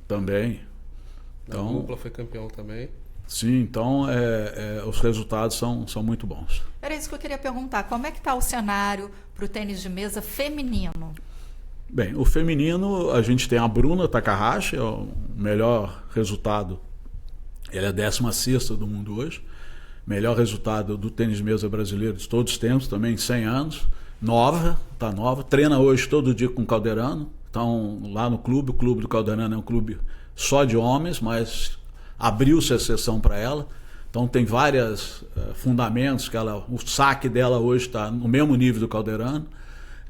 Speaker 5: Também. Então,
Speaker 4: a dupla foi campeão também.
Speaker 5: Sim, então os resultados são muito bons.
Speaker 2: Era isso que eu queria perguntar. Como é que está o cenário para o tênis de mesa feminino?
Speaker 5: Bem, o feminino, a gente tem a Bruna Takahashi, é o melhor resultado. Ela é a 16ª do mundo hoje. Melhor resultado do tênis de mesa brasileiro de todos os tempos, também em 100 anos. Nova, treina hoje todo dia com o Calderano. estão lá no clube. O clube do Calderano é um clube só de homens, mas abriu-se a exceção para ela. Então tem vários fundamentos que o saque dela hoje está no mesmo nível do Calderano,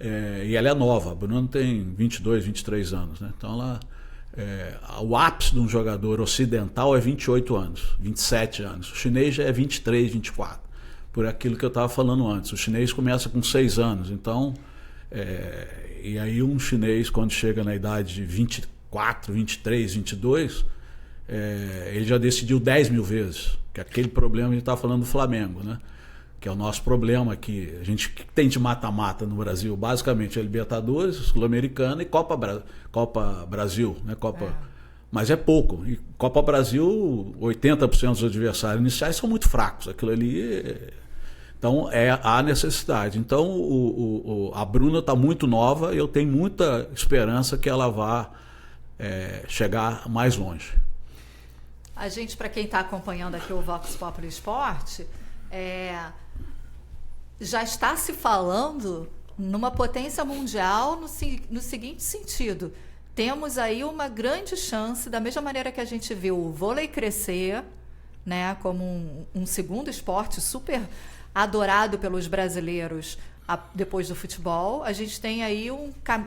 Speaker 5: e ela é nova. A Bruna tem 22, 23 anos, né? Então o ápice de um jogador ocidental é 28 anos, 27 anos. O chinês já é 23, 24, por aquilo que eu estava falando antes. O chinês começa com 6 anos, então e aí um chinês, quando chega na idade de 24, 23, 22, ele já decidiu 10 mil vezes, que é aquele problema que a gente está falando do Flamengo, né? Que é o nosso problema aqui. A gente tem de mata-mata no Brasil, basicamente, Libertadores, Sul-Americana e Copa Brasil, né? Mas é pouco. E Copa Brasil, 80% dos adversários iniciais são muito fracos. Aquilo ali... Então, há necessidade. Então, a Bruna está muito nova e eu tenho muita esperança que ela vá chegar mais longe.
Speaker 2: A gente, para quem está acompanhando aqui o Vox Populi Esporte, já está se falando numa potência mundial no seguinte sentido: temos aí uma grande chance, da mesma maneira que a gente viu o vôlei crescer, né, como um segundo esporte super adorado pelos brasileiros depois do futebol. A gente tem aí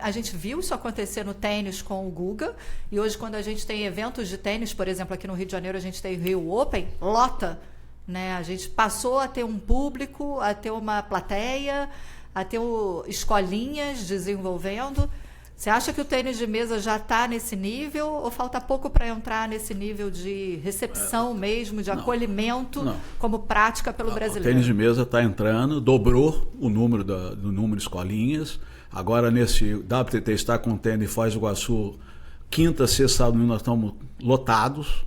Speaker 2: a gente viu isso acontecer no tênis com o Guga, e hoje, quando a gente tem eventos de tênis, por exemplo, aqui no Rio de Janeiro a gente tem o Rio Open, lota, né? A gente passou a ter um público, a ter uma plateia, a ter escolinhas desenvolvendo. Você acha que o tênis de mesa já está nesse nível, ou falta pouco para entrar nesse nível de recepção mesmo, de acolhimento como prática pelo brasileiro?
Speaker 5: O tênis de mesa está entrando, dobrou o número do número de escolinhas. Agora, nesse WTT está com o tênis Foz do Iguaçu, quinta, sexta, sábado, nós estamos lotados.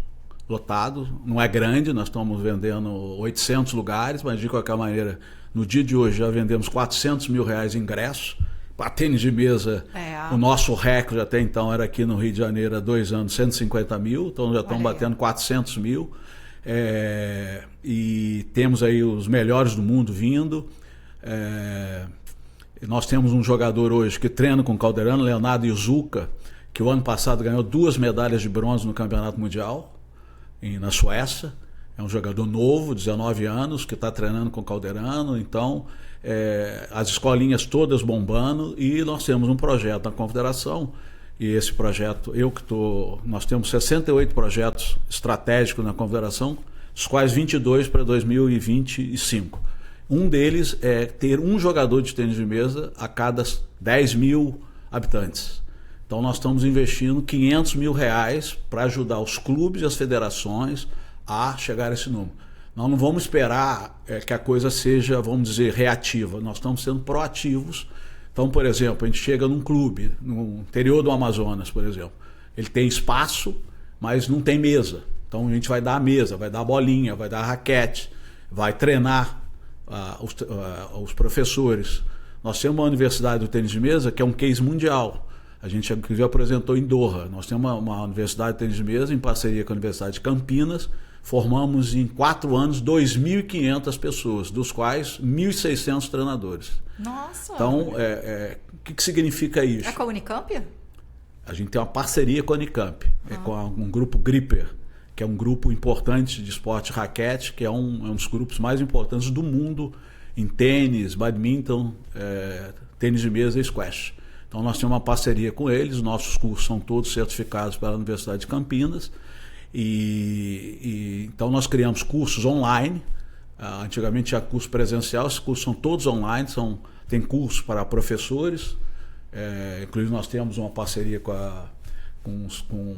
Speaker 5: Não é grande, nós estamos vendendo 800 lugares, mas de qualquer maneira, no dia de hoje já vendemos R$400 mil em ingressos. Para tênis de mesa, o nosso recorde até então era aqui no Rio de Janeiro há 2 anos, 150 mil, então já estamos batendo 400 mil. E temos aí os melhores do mundo vindo. Nós temos um jogador hoje que treina com o Calderano, Leonardo Izuka, que o ano passado ganhou 2 medalhas de bronze no Campeonato Mundial, na Suécia. É um jogador novo, 19 anos, que está treinando com o Calderano. Então, as escolinhas todas bombando, e nós temos um projeto na Confederação, e esse projeto, nós temos 68 projetos estratégicos na Confederação, dos quais 22 para 2025. Um deles é ter um jogador de tênis de mesa a cada 10 mil habitantes. Então nós estamos investindo R$500 mil para ajudar os clubes e as federações a chegar a esse número. Nós não vamos esperar que a coisa seja, vamos dizer, reativa. Nós estamos sendo proativos. Então, por exemplo, a gente chega num clube, no interior do Amazonas, por exemplo. Ele tem espaço, mas não tem mesa. Então a gente vai dar a mesa, vai dar a bolinha, vai dar a raquete, vai treinar os professores. Nós temos uma universidade do tênis de mesa que é um case mundial. A gente já apresentou em Doha. Nós temos uma universidade de tênis de mesa em parceria com a Universidade de Campinas. Formamos em 4 anos 2.500 pessoas, dos quais 1.600 treinadores.
Speaker 2: Nossa!
Speaker 5: Então, o que significa isso?
Speaker 2: É com a Unicamp?
Speaker 5: A gente tem uma parceria com a Unicamp, com um grupo Gripper, que é um grupo importante de esporte raquete, que é um dos grupos mais importantes do mundo em tênis, badminton, tênis de mesa e squash. Então nós temos uma parceria com eles, nossos cursos são todos certificados pela Universidade de Campinas, então nós criamos cursos online. Antigamente tinha curso presencial, esses cursos são todos online, tem cursos para professores, inclusive nós temos uma parceria com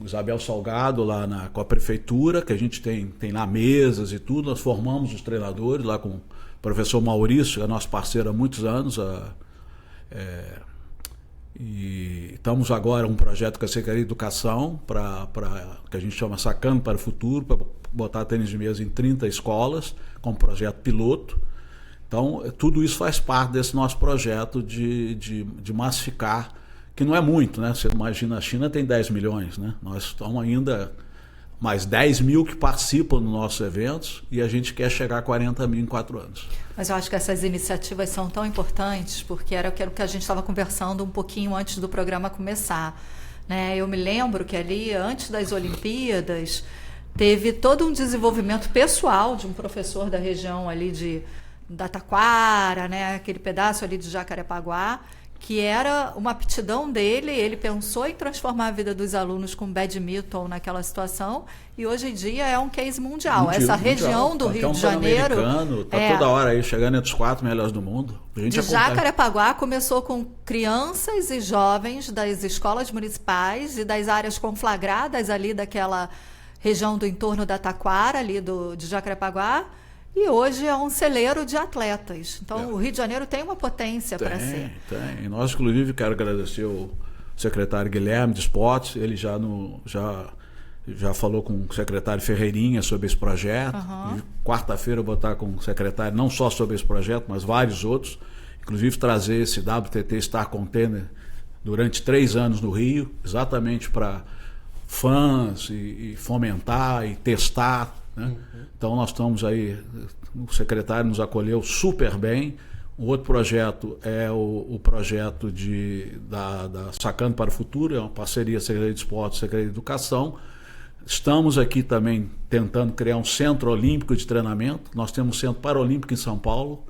Speaker 5: Isabel Salgado lá com a prefeitura, que a gente tem lá mesas e tudo. Nós formamos os treinadores lá com o professor Maurício, que é nosso parceiro há muitos anos. E estamos agora um projeto com a Secretaria de Educação, que a gente chama Sacando para o Futuro, para botar tênis de mesa em 30 escolas, com um projeto piloto. Então, tudo isso faz parte desse nosso projeto de massificar, que não é muito, né? Você imagina, a China tem 10 milhões, né? Nós estamos ainda mais 10 mil que participam dos nossos eventos e a gente quer chegar a 40 mil em 4 anos.
Speaker 2: Mas eu acho que essas iniciativas são tão importantes, porque era aquilo que a gente estava conversando um pouquinho antes do programa começar, né? Eu me lembro que ali, antes das Olimpíadas, teve todo um desenvolvimento pessoal de um professor da região ali da Taquara, né? Aquele pedaço ali de Jacarepaguá, que era uma aptidão dele. Ele pensou em transformar a vida dos alunos com badminton naquela situação, e hoje em dia é um case mundial. Essa região do Rio de Janeiro
Speaker 5: está toda hora aí chegando entre os 4 melhores do mundo.
Speaker 2: De Jacarepaguá começou com crianças e jovens das escolas municipais e das áreas conflagradas ali daquela região do entorno da Taquara, ali de Jacarepaguá. E hoje é um celeiro de atletas. Então, o Rio de Janeiro tem uma potência para ser.
Speaker 5: Tem. Nós, inclusive, quero agradecer o secretário Guilherme de Esportes. Ele já falou com o secretário Ferreirinha sobre esse projeto. Quarta-feira eu vou estar com o secretário, não só sobre esse projeto, mas vários outros. Inclusive, trazer esse WTT Star Container durante 3 anos no Rio, exatamente para fãs e fomentar e testar, né? Então nós estamos aí, o secretário nos acolheu super bem. O outro projeto é o projeto da Sacando para o Futuro, é uma parceria Secretaria de Esporte e Secretaria de Educação. Estamos aqui também tentando criar um centro olímpico de treinamento. Nós temos um centro paralímpico em São Paulo,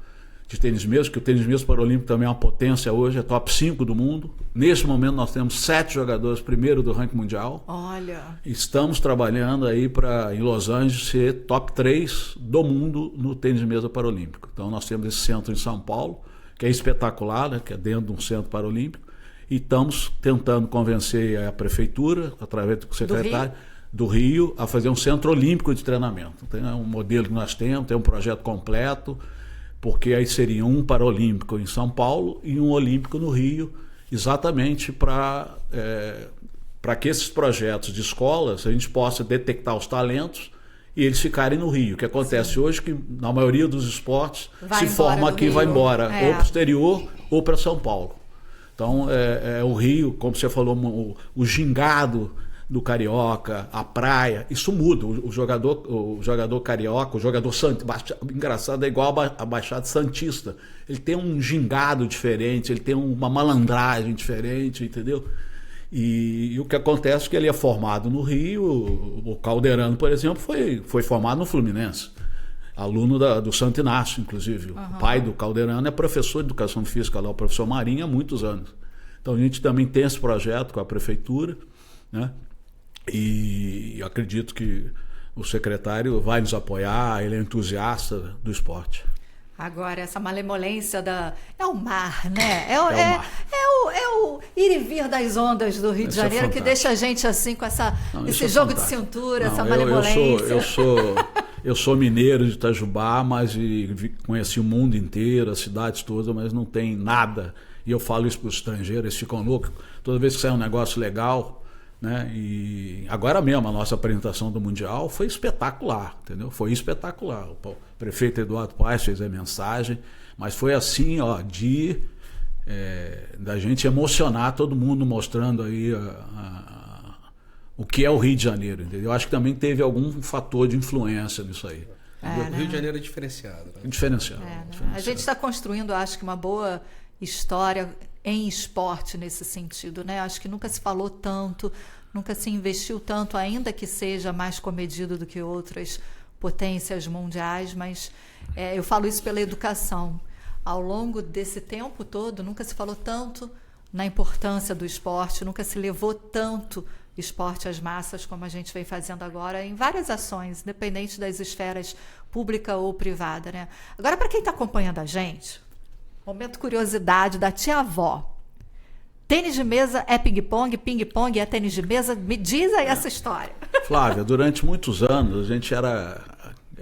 Speaker 5: de tênis mesa, que o tênis mesa paralímpico também é uma potência hoje, é top 5 do mundo. Nesse momento nós temos 7 jogadores primeiro do ranking mundial.
Speaker 2: Olha.
Speaker 5: Estamos trabalhando aí para, em Los Angeles, ser top 3 do mundo no tênis mesa paralímpico. Então nós temos esse centro em São Paulo, que é espetacular, né, que é dentro de um centro paralímpico, e estamos tentando convencer a prefeitura, através do secretário do Rio, a fazer um centro olímpico de treinamento. Tem um modelo que nós temos, tem um projeto completo, porque aí seria um paralímpico em São Paulo e um olímpico no Rio, exatamente para que esses projetos de escolas a gente possa detectar os talentos e eles ficarem no Rio. O que acontece hoje é que na maioria dos esportes se forma aqui e vai embora, ou para o exterior ou para São Paulo. Então o Rio, como você falou, o gingado do carioca, a praia, isso muda. O jogador carioca, o jogador engraçado, é igual a Baixada Santista. Ele tem um gingado diferente, ele tem uma malandragem diferente, entendeu? E o que acontece é que ele é formado no Rio. O Calderano, por exemplo, foi formado no Fluminense. Aluno do Santo Inácio, inclusive. O pai do Calderano é professor de educação física lá, o professor Marinho, há muitos anos. Então a gente também tem esse projeto com a prefeitura, né? E acredito que o secretário vai nos apoiar, ele é entusiasta do esporte.
Speaker 2: Agora, essa malemolência é o mar, né? É o ir e vir das ondas do Rio de Janeiro que deixa a gente assim com esse jogo de cintura, essa malemolência.
Speaker 5: Eu sou mineiro de Itajubá, mas conheci o mundo inteiro, as cidades todas, mas não tem nada. E eu falo isso para os estrangeiros, eles ficam loucos. Toda vez que sai um negócio legal, né? E agora mesmo a nossa apresentação do Mundial foi espetacular, entendeu? Foi espetacular. O prefeito Eduardo Paes fez a mensagem, mas foi assim, ó, da gente emocionar todo mundo, mostrando aí o que é o Rio de Janeiro, entendeu? Eu acho que também teve algum fator de influência nisso aí.
Speaker 4: O Rio de Janeiro é diferenciado. Né?
Speaker 5: Diferenciado.
Speaker 2: A gente está construindo, acho que, uma boa história em esporte nesse sentido, né? Acho que nunca se falou tanto, nunca se investiu tanto, ainda que seja mais comedido do que outras potências mundiais, mas eu falo isso pela educação. Ao longo desse tempo todo, nunca se falou tanto na importância do esporte, nunca se levou tanto esporte às massas como a gente vem fazendo agora em várias ações, independente das esferas pública ou privada, né? Agora, para quem está acompanhando a gente, momento curiosidade da tia-avó. Tênis de mesa é ping-pong, ping-pong é tênis de mesa? Me diz aí essa história.
Speaker 5: Flávia, durante muitos anos a gente era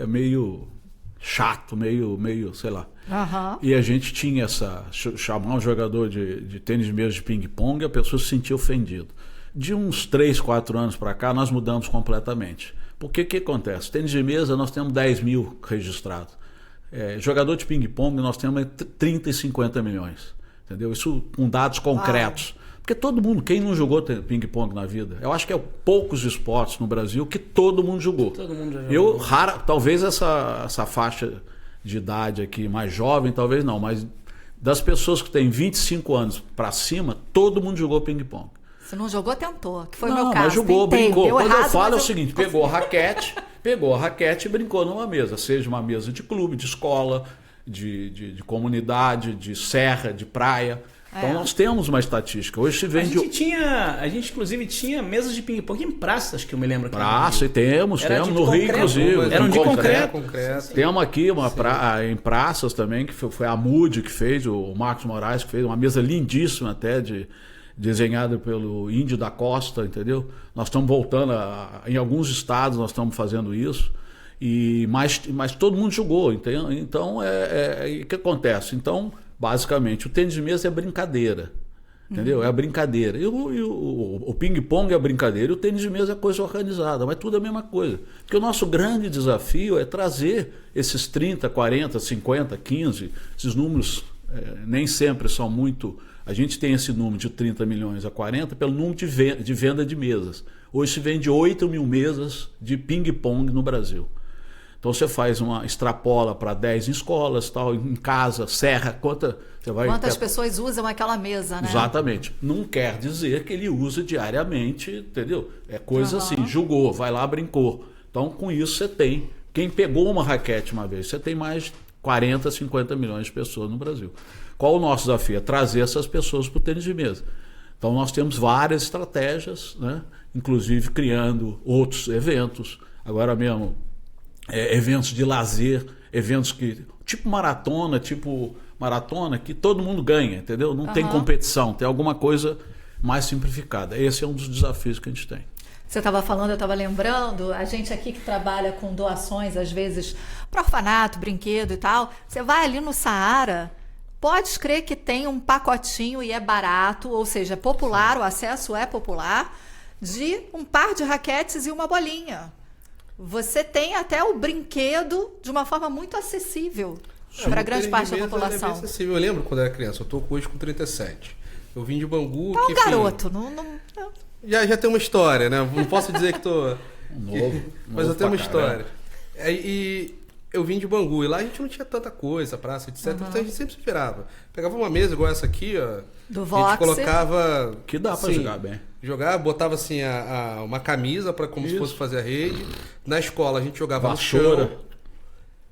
Speaker 5: meio chato, meio, sei lá. E a gente tinha chamar um jogador de tênis de mesa de ping-pong, a pessoa se sentia ofendida. De uns 3, 4 anos para cá, nós mudamos completamente. Porque o que acontece? Tênis de mesa, nós temos 10 mil registrados. Jogador de ping-pong, nós temos 30 e 50 milhões. Entendeu? Isso com dados concretos. Porque todo mundo, quem não jogou ping-pong na vida? Eu acho que é poucos esportes no Brasil que todo mundo jogou.
Speaker 3: Todo mundo já jogou.
Speaker 5: Talvez essa faixa de idade aqui mais jovem, talvez não, mas das pessoas que têm 25 anos para cima, todo mundo jogou ping-pong.
Speaker 2: Se não jogou, tentou, que foi o
Speaker 5: Não,
Speaker 2: meu caso.
Speaker 5: mas jogou,
Speaker 2: Tentei,
Speaker 5: brincou.
Speaker 2: deu
Speaker 5: Quando
Speaker 2: errado,
Speaker 5: eu falo é o
Speaker 2: mas
Speaker 5: seguinte, pegou a raquete e brincou numa mesa, seja uma mesa de clube, de escola, de comunidade, de serra, de praia. Então nós temos uma estatística. Hoje se vende...
Speaker 3: A gente inclusive tinha mesas de ping-pong em praças, que eu me lembro. Aqui
Speaker 5: Praça, e temos
Speaker 3: Era de
Speaker 5: no Rio,
Speaker 3: concreto,
Speaker 5: inclusive.
Speaker 3: eram de concreto.
Speaker 5: Temos aqui em praças também, que foi a MUD que fez, o Marcos Moraes que fez, uma mesa lindíssima até, desenhada pelo Índio da Costa, entendeu? Nós estamos voltando, em alguns estados nós estamos fazendo isso, mas todo mundo jogou, entendeu? Então, o que acontece? Então, basicamente, o tênis de mesa é brincadeira, entendeu? É a brincadeira. E o ping-pong é a brincadeira e o tênis de mesa é coisa organizada, mas tudo é a mesma coisa. Porque o nosso grande desafio é trazer esses 30, 40, 50, 15, esses números nem sempre são muito... A gente tem esse número de 30 milhões a 40 pelo número de venda de mesas. Hoje se vende 8 mil mesas de ping-pong no Brasil. Então você extrapola para 10 em escolas, tal, em casa, serra, quantas
Speaker 2: pessoas usam aquela mesa, né?
Speaker 5: Exatamente. Não quer dizer que ele usa diariamente, entendeu? É coisa assim, jogou, vai lá, brincou. Então com isso você tem, quem pegou uma raquete uma vez, você tem mais 40, 50 milhões de pessoas no Brasil. Qual o nosso desafio? É trazer essas pessoas para o tênis de mesa. Então nós temos várias estratégias, né? Inclusive criando outros eventos. Agora mesmo, eventos de lazer, eventos tipo maratona, que todo mundo ganha, entendeu? Não tem competição, tem alguma coisa mais simplificada. Esse é um dos desafios que a gente tem.
Speaker 2: Você estava falando, eu estava lembrando, a gente aqui que trabalha com doações, às vezes, para orfanato, brinquedo e tal, você vai ali no Saara, pode crer que tem um pacotinho e é barato, ou seja, é popular, o acesso é popular, de um par de raquetes e uma bolinha. Você tem até o brinquedo de uma forma muito acessível para grande parte da população.
Speaker 4: Eu lembro quando era criança, eu estou hoje com 37. Eu vim de Bangu.
Speaker 2: Tá um garoto, não...
Speaker 4: Já tem uma história, né? Não posso dizer que tô... Mas eu tenho uma história. E eu vim de Bangu, e lá a gente não tinha tanta coisa, praça, etc. Então a gente sempre se virava. Pegava uma mesa igual essa aqui, ó.
Speaker 2: Do
Speaker 4: a
Speaker 2: Vox.
Speaker 4: gente colocava...
Speaker 5: Que dá pra jogar bem.
Speaker 4: Botava assim uma camisa para como se fosse fazer a rede. Na escola a gente jogava
Speaker 5: vassoura.
Speaker 4: no chão.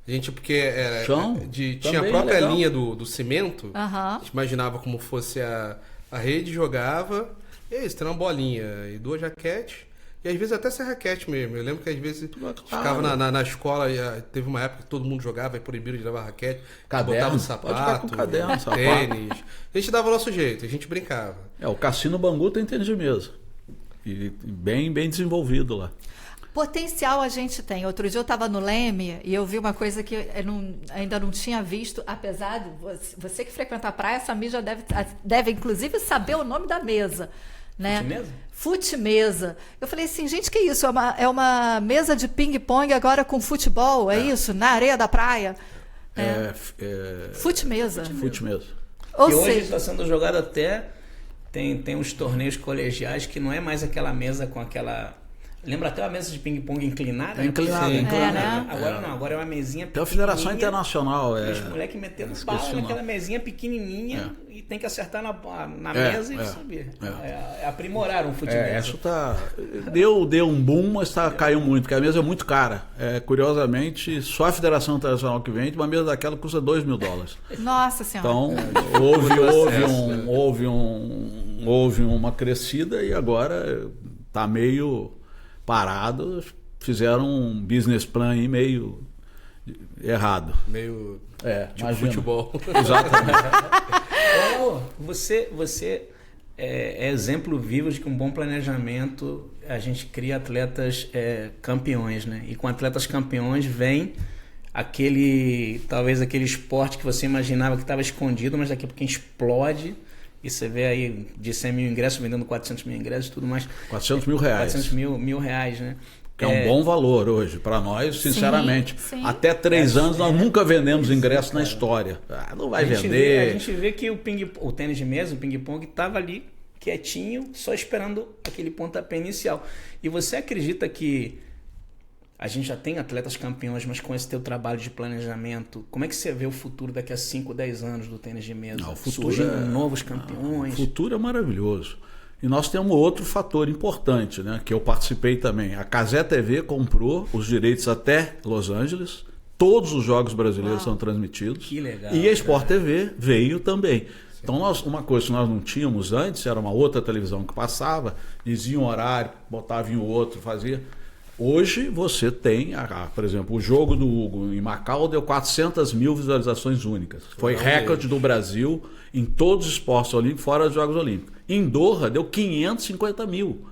Speaker 4: A gente, porque era tinha a
Speaker 5: Também
Speaker 4: própria
Speaker 5: legal.
Speaker 4: linha do cimento. A gente imaginava como fosse a rede, jogava. E é isso, tem uma bolinha e 2 raquetes. E às vezes até sem raquete mesmo. Eu lembro que às vezes ficava na escola, teve uma época que todo mundo jogava e proibiram de levar raquete.
Speaker 5: Caderno,
Speaker 4: botava
Speaker 5: pode jogar com
Speaker 4: sapato,
Speaker 5: caderno, sapato.
Speaker 4: tênis. A gente dava o nosso jeito, a gente brincava.
Speaker 5: O Cassino Bangu tem tênis de mesa. E bem desenvolvido lá.
Speaker 2: Potencial a gente tem. Outro dia eu estava no Leme e eu vi uma coisa que eu ainda não tinha visto, apesar de você que frequenta a praia, essa já deve inclusive saber o nome da mesa. Né?
Speaker 3: Fute-mesa?
Speaker 2: Fute-mesa. Eu falei assim, gente, que isso? É uma mesa de ping-pong agora com futebol, é isso? Na areia da praia? Fute-mesa.
Speaker 5: Fute-mesa.
Speaker 2: Ou
Speaker 3: e hoje
Speaker 2: seja,
Speaker 3: está sendo jogado até... Tem uns torneios colegiais que não é mais aquela mesa com aquela... Lembra até uma mesa de ping-pong inclinada?
Speaker 5: Inclinada,
Speaker 3: Sim.
Speaker 5: inclinada.
Speaker 2: né?
Speaker 3: Agora não, agora é uma mesinha
Speaker 5: Tem a
Speaker 3: pequenininha.
Speaker 5: Federação Internacional.
Speaker 3: Os moleques metendo bala naquela mesinha pequenininha e tem que acertar na mesa e subir. Aprimoraram o futebol.
Speaker 5: Isso deu um boom, mas caiu muito, porque a mesa é muito cara. Curiosamente, só a Federação Internacional que vende, uma mesa daquela custa $2 mil.
Speaker 2: nossa senhora.
Speaker 5: Então, houve uma crescida e agora está meio parado. Fizeram um business plan aí meio errado.
Speaker 4: Meio tipo
Speaker 5: imagina.
Speaker 4: futebol.
Speaker 5: Exatamente.
Speaker 3: Você é exemplo vivo de que um bom planejamento a gente cria atletas campeões, né? E com atletas campeões vem talvez aquele esporte que você imaginava que estava escondido, mas daqui a pouquinho explode. E você vê aí de 100 mil ingressos vendendo 400 mil ingressos e tudo mais.
Speaker 5: 400 mil reais.
Speaker 3: 400 mil reais, né?
Speaker 5: Que é um bom valor hoje, para nós, sinceramente.
Speaker 2: Sim.
Speaker 5: Até 3 anos nós nunca vendemos ingresso na história. Não vai vender.
Speaker 3: A gente vê que o tênis de mesa, o ping-pong, estava ali quietinho, só esperando aquele pontapé inicial. E você acredita que a gente já tem atletas campeões, mas com esse teu trabalho de planejamento, como é que você vê o futuro daqui a 5, 10 anos do tênis de mesa?
Speaker 5: Não, o futuro
Speaker 3: surgindo novos campeões?
Speaker 5: O futuro é maravilhoso. E nós temos outro fator importante, né, que eu participei também. A Cazé TV comprou os direitos até Los Angeles. Todos os jogos brasileiros são transmitidos.
Speaker 3: Que legal.
Speaker 5: E a Sport TV veio também. Então, uma coisa que nós não tínhamos antes, era uma outra televisão que passava, dizia um horário, botava em outro, fazia. Hoje você tem, por exemplo, o jogo do Hugo em Macau deu 400 mil visualizações únicas. Foi recorde do Brasil em todos os esportes olímpicos, fora dos Jogos Olímpicos. Em Doha deu 550 mil.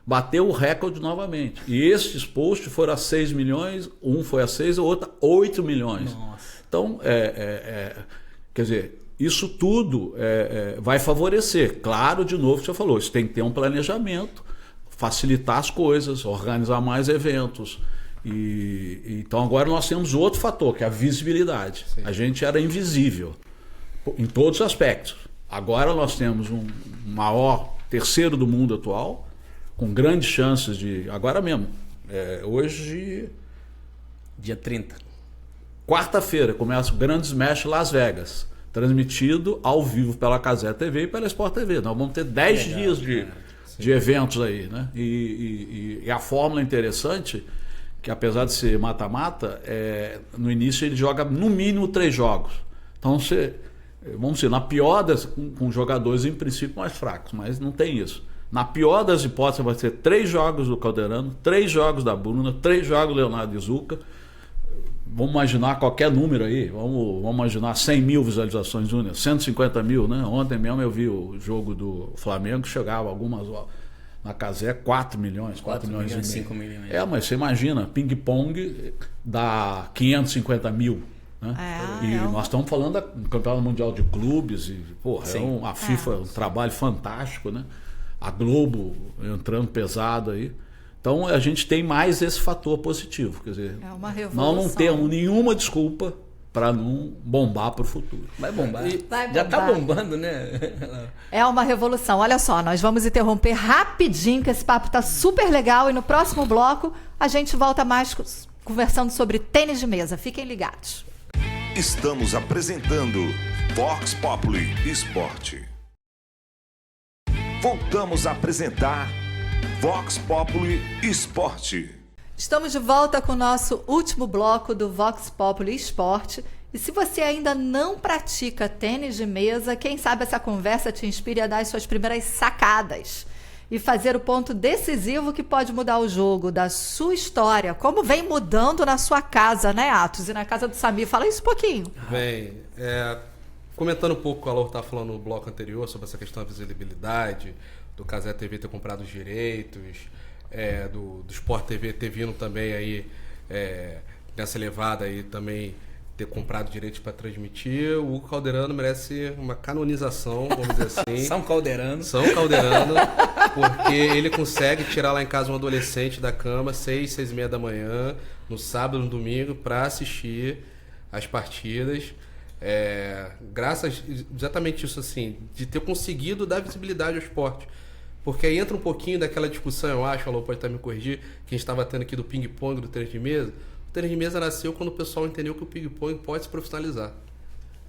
Speaker 5: Bateu o recorde novamente. E esses posts foram a 6 milhões, um foi a 6, o outro a 8 milhões.
Speaker 3: Nossa.
Speaker 5: Então, quer dizer, isso tudo vai favorecer. Claro, de novo, que você falou, isso tem que ter um planejamento, facilitar as coisas, organizar mais eventos. Então agora nós temos outro fator, que é a visibilidade. Sim. A gente era invisível em todos os aspectos. Agora nós temos um maior terceiro do mundo atual, com grandes chances de... Agora mesmo, hoje...
Speaker 3: Dia 30.
Speaker 5: Quarta-feira começa o Grande Smash Las Vegas, transmitido ao vivo pela Cazé TV e pela Sport TV. Nós vamos ter 10 dias de eventos aí, né? E a fórmula interessante, que apesar de ser mata-mata, no início ele joga no mínimo 3 jogos. Então vamos dizer, na pior com jogadores em princípio mais fracos, mas não tem isso. Na pior das hipóteses vai ser 3 jogos do Calderano, 3 jogos da Bruna, 3 jogos do Leonardo Izuka. Vamos imaginar qualquer número aí, vamos imaginar 100 mil visualizações únicas, 150 mil, né? Ontem mesmo eu vi o jogo do Flamengo, chegava algumas na Cazé 4 milhões, 4 milhões e meio.
Speaker 3: 5 milhões.
Speaker 5: Mas você imagina, ping-pong dá 550 mil. Né? Nós estamos falando do Campeonato Mundial de Clubes, e a FIFA, um trabalho fantástico, né? A Globo entrando pesado aí. Então a gente tem mais esse fator positivo, quer dizer,
Speaker 2: uma revolução.
Speaker 5: Nós não temos nenhuma desculpa para não bombar para o futuro.
Speaker 3: Vai bombar.
Speaker 2: Já
Speaker 3: está bombando, né?
Speaker 2: É uma revolução. Olha só, nós vamos interromper rapidinho, que esse papo está super legal, e no próximo bloco a gente volta mais conversando sobre tênis de mesa. Fiquem ligados.
Speaker 1: Estamos apresentando Vox Populi Esporte. Voltamos a apresentar Vox Populi Esporte.
Speaker 2: Estamos de volta com o nosso último bloco do Vox Populi Esporte. E se você ainda não pratica tênis de mesa, quem sabe essa conversa te inspire a dar as suas primeiras sacadas e fazer o ponto decisivo que pode mudar o jogo da sua história, como vem mudando na sua casa, né, Atos? E na casa do Samir. Fala isso um pouquinho.
Speaker 4: Bem, comentando um pouco o que a Laura estava falando no bloco anterior sobre essa questão da visibilidade, do Cazé TV ter comprado os direitos, do Sport TV ter vindo também aí nessa levada aí também ter comprado direitos para transmitir. O Hugo Calderano merece uma canonização, vamos dizer assim.
Speaker 3: São Calderano,
Speaker 4: porque ele consegue tirar lá em casa um adolescente da cama 6, 6h30 da manhã, no sábado, no domingo, para assistir as partidas. Graças exatamente isso, assim, de ter conseguido dar visibilidade ao esporte. Porque aí entra um pouquinho daquela discussão, eu acho, a Lô pode até me corrigir, que a gente estava tendo aqui do ping-pong, do tênis de mesa. O tênis de mesa nasceu quando o pessoal entendeu que o ping-pong pode se profissionalizar.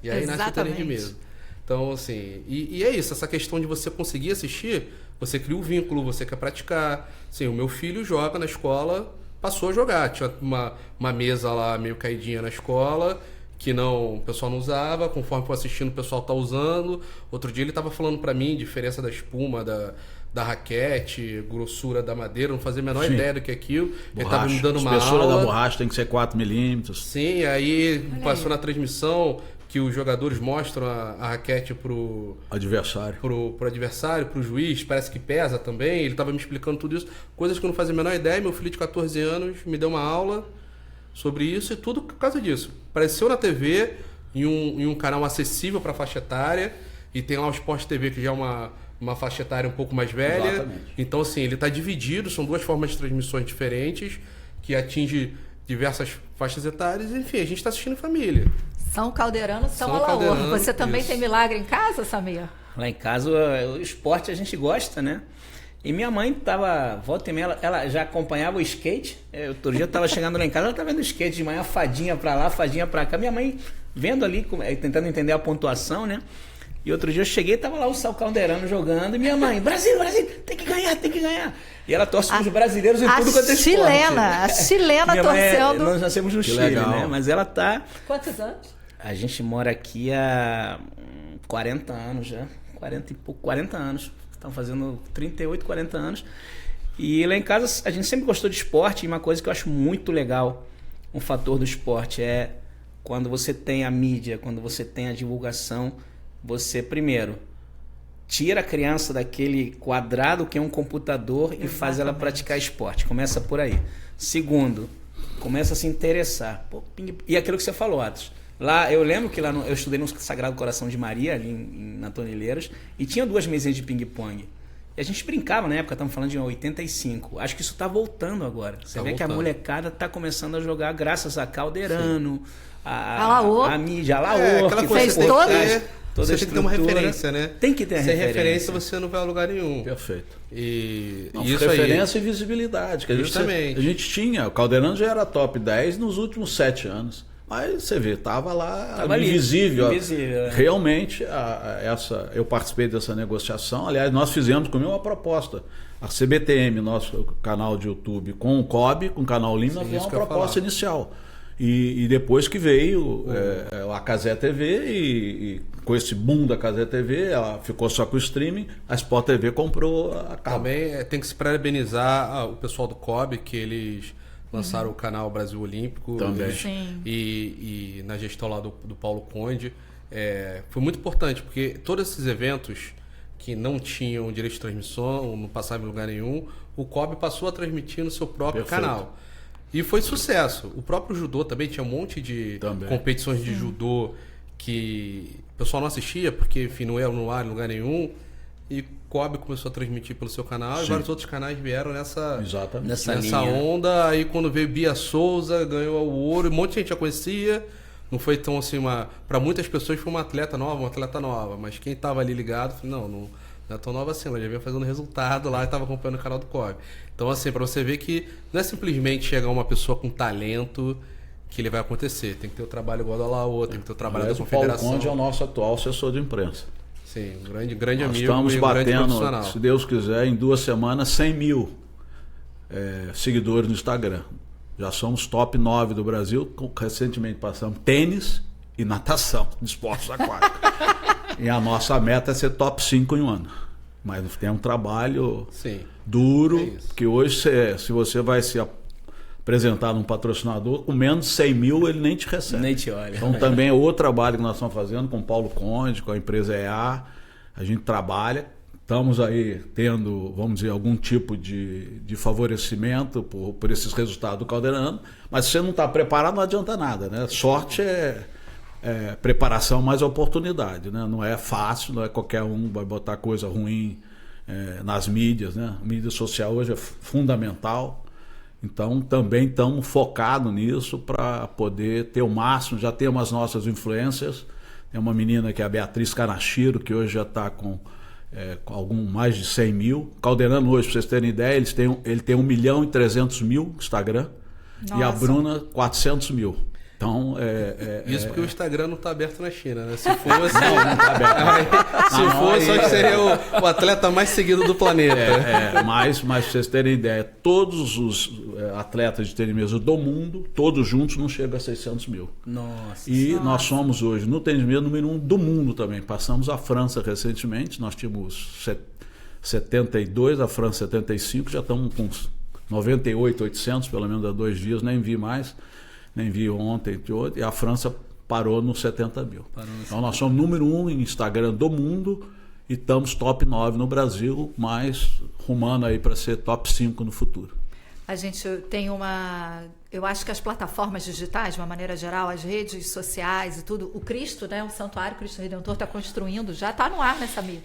Speaker 4: E aí nasce o tênis de mesa. Então, assim, e é isso, essa questão de você conseguir assistir, você cria um vínculo, você quer praticar. Assim, o meu filho joga na escola, passou a jogar. Tinha uma mesa lá meio caidinha na escola, que o pessoal não usava, conforme foi assistindo o pessoal tá usando. Outro dia ele estava falando para mim diferença da espuma, da raquete, grossura da madeira, não fazia a menor ideia do que é aquilo.
Speaker 5: Borracha.
Speaker 4: Ele estava me dando uma aula. A
Speaker 5: espessura da borracha tem que ser 4 milímetros.
Speaker 4: Sim, aí passou na transmissão que os jogadores mostram a raquete pro adversário, pro juiz, parece que pesa também. Ele estava me explicando tudo isso, coisas que eu não fazia a menor ideia. Meu filho de 14 anos me deu uma aula sobre isso, e tudo por causa disso. Apareceu na TV, em um canal acessível para a faixa etária, e tem lá o Sport TV, que já é uma faixa etária um pouco mais velha.
Speaker 5: Exatamente.
Speaker 4: Então, assim, ele está dividido, são 2 formas de transmissões diferentes, que atinge diversas faixas etárias. Enfim, a gente está assistindo em família.
Speaker 2: São Calderano, São Alaor. Você também
Speaker 4: isso.
Speaker 2: tem milagre em casa, Samir?
Speaker 3: Lá em casa, o esporte a gente gosta, né? E minha mãe tava, volta e meia, ela já acompanhava o skate. Outro dia eu tava chegando lá em casa, ela tava vendo o skate de manhã, fadinha pra lá, fadinha pra cá. Minha mãe vendo ali, tentando entender a pontuação, né? E outro dia eu cheguei, tava lá o Sal Calderano jogando, e minha mãe, Brasil, tem que ganhar, tem que ganhar. E ela torce pros brasileiros em tudo quanto é esporte.
Speaker 2: A chilena torcendo.
Speaker 3: Nós nascemos no Chile,
Speaker 5: legal.
Speaker 3: né? Mas ela tá...
Speaker 2: Quantos anos?
Speaker 3: A gente mora aqui há 40 anos já, 40 anos. Estão fazendo 38, 40 anos. E lá em casa a gente sempre gostou de esporte, e uma coisa que eu acho muito legal, um fator do esporte, é quando você tem a mídia, quando você tem a divulgação, você primeiro tira a criança daquele quadrado que é um computador e faz ela praticar esporte. Começa por aí. Segundo, começa a se interessar. Pô, e aquilo que você falou, Atos. Lá, eu lembro que lá eu estudei no Sagrado Coração de Maria, ali na Toneleiras, e tinha 2 mesinhas de ping-pong. E a gente brincava na época, estamos falando de 85. Acho que isso está voltando agora. Você vê que a molecada está começando a jogar graças a Calderano, a mídia, a Laor,
Speaker 4: aquela
Speaker 3: que
Speaker 4: coisa
Speaker 3: fez
Speaker 4: você tem que ter uma referência, né?
Speaker 3: Tem que ter
Speaker 4: Sem
Speaker 3: referência.
Speaker 4: você não vai a lugar nenhum.
Speaker 5: Perfeito.
Speaker 4: E
Speaker 5: Não,
Speaker 4: isso
Speaker 5: referência e visibilidade. Que
Speaker 4: Justamente.
Speaker 5: A gente tinha, o Calderano já era top 10 nos últimos 7 anos. Mas você vê, estava lá
Speaker 3: ali,
Speaker 5: invisível.
Speaker 3: invisível,
Speaker 5: Realmente, eu participei dessa negociação. Aliás, nós fizemos comigo uma proposta. A CBTM, nosso canal de YouTube, com o COB, com o canal Lima, nós fizemos uma proposta inicial. E depois que veio a Cazé TV, e com esse boom da Cazé TV, ela ficou só com o streaming, a Sport TV comprou a cabo.
Speaker 4: Também tem que se parabenizar o pessoal do COB, que eles lançaram o canal Brasil Olímpico.
Speaker 5: Também.
Speaker 2: Sim.
Speaker 4: E na gestão lá do Paulo Conde. Foi muito importante, porque todos esses eventos que não tinham direito de transmissão, não passavam em lugar nenhum, o COB passou a transmitir no seu próprio canal. E foi sucesso. O próprio judô também tinha um monte de competições de judô que o pessoal não assistia, porque enfim, não era no ar em lugar nenhum. E COB começou a transmitir pelo seu canal. E vários outros canais vieram nessa onda. Aí quando veio Bia Souza, ganhou o ouro. Um monte de gente já conhecia. Não foi tão assim para muitas pessoas foi uma atleta nova. Mas quem estava ali ligado, não é tão nova assim. Ela já vinha fazendo resultado lá e estava acompanhando o canal do COB. Então assim, para você ver que não é simplesmente chegar uma pessoa com talento que ele vai acontecer. Tem que ter o trabalho igual da Laô, tem que ter o trabalho da confederação.
Speaker 5: O Paulo Conde é o nosso atual assessor de imprensa.
Speaker 4: Sim, um grande amigo
Speaker 5: estamos
Speaker 4: e um grande profissional.
Speaker 5: batendo, se Deus quiser, em 2 semanas, 100 mil seguidores no Instagram. Já somos top 9 do Brasil. Recentemente passamos tênis e natação, de esportes aquáticos. E a nossa meta é ser top 5 em um ano. Mas tem um trabalho duro, que hoje, se você vai se apresentar num patrocinador, com menos de 100 mil ele nem te recebe.
Speaker 3: Nem te olha.
Speaker 5: Então também é outro trabalho que nós estamos fazendo com o Paulo Conde, com a empresa EA. A gente trabalha, estamos aí tendo, vamos dizer, algum tipo de favorecimento por esses resultados do Calderano, mas se você não está preparado não adianta nada, né? Sorte é preparação mais oportunidade, né? Não é fácil, não é qualquer um vai botar coisa ruim nas mídias, né? A mídia social hoje é fundamental, então também estamos focados nisso para poder ter o máximo. Já temos as nossas influências, tem uma menina que é a Beatriz Canachiro, que hoje já está com mais de 100 mil. Calderano hoje, para vocês terem ideia, ele tem 1.300.000 no Instagram. Nossa. E a Bruna 400 mil. Então,
Speaker 4: isso porque o Instagram não está aberto na China, né? Se fosse,
Speaker 5: não tá aberto.
Speaker 4: Se fosse, acho que seria o atleta mais seguido do planeta.
Speaker 5: Mas para vocês terem ideia, todos os atletas de tênis mesa do mundo, todos juntos, não chegam a 600 mil.
Speaker 3: Nossa.
Speaker 5: E nós somos hoje, no tênis mesa, número 1 do mundo também. Passamos a França recentemente, nós tínhamos 72, a França 75, já estamos com 98.800, pelo menos há 2 dias, nem vi mais. Nem vi ontem, e a França parou nos 70 mil. Então nós somos número 1 em Instagram do mundo e estamos top 9 no Brasil, mas rumando aí para ser top 5 no futuro.
Speaker 2: A gente tem eu acho que as plataformas digitais, de uma maneira geral, as redes sociais e tudo, o Cristo, né, o Santuário Cristo Redentor está construindo, já está no ar, né, Samir?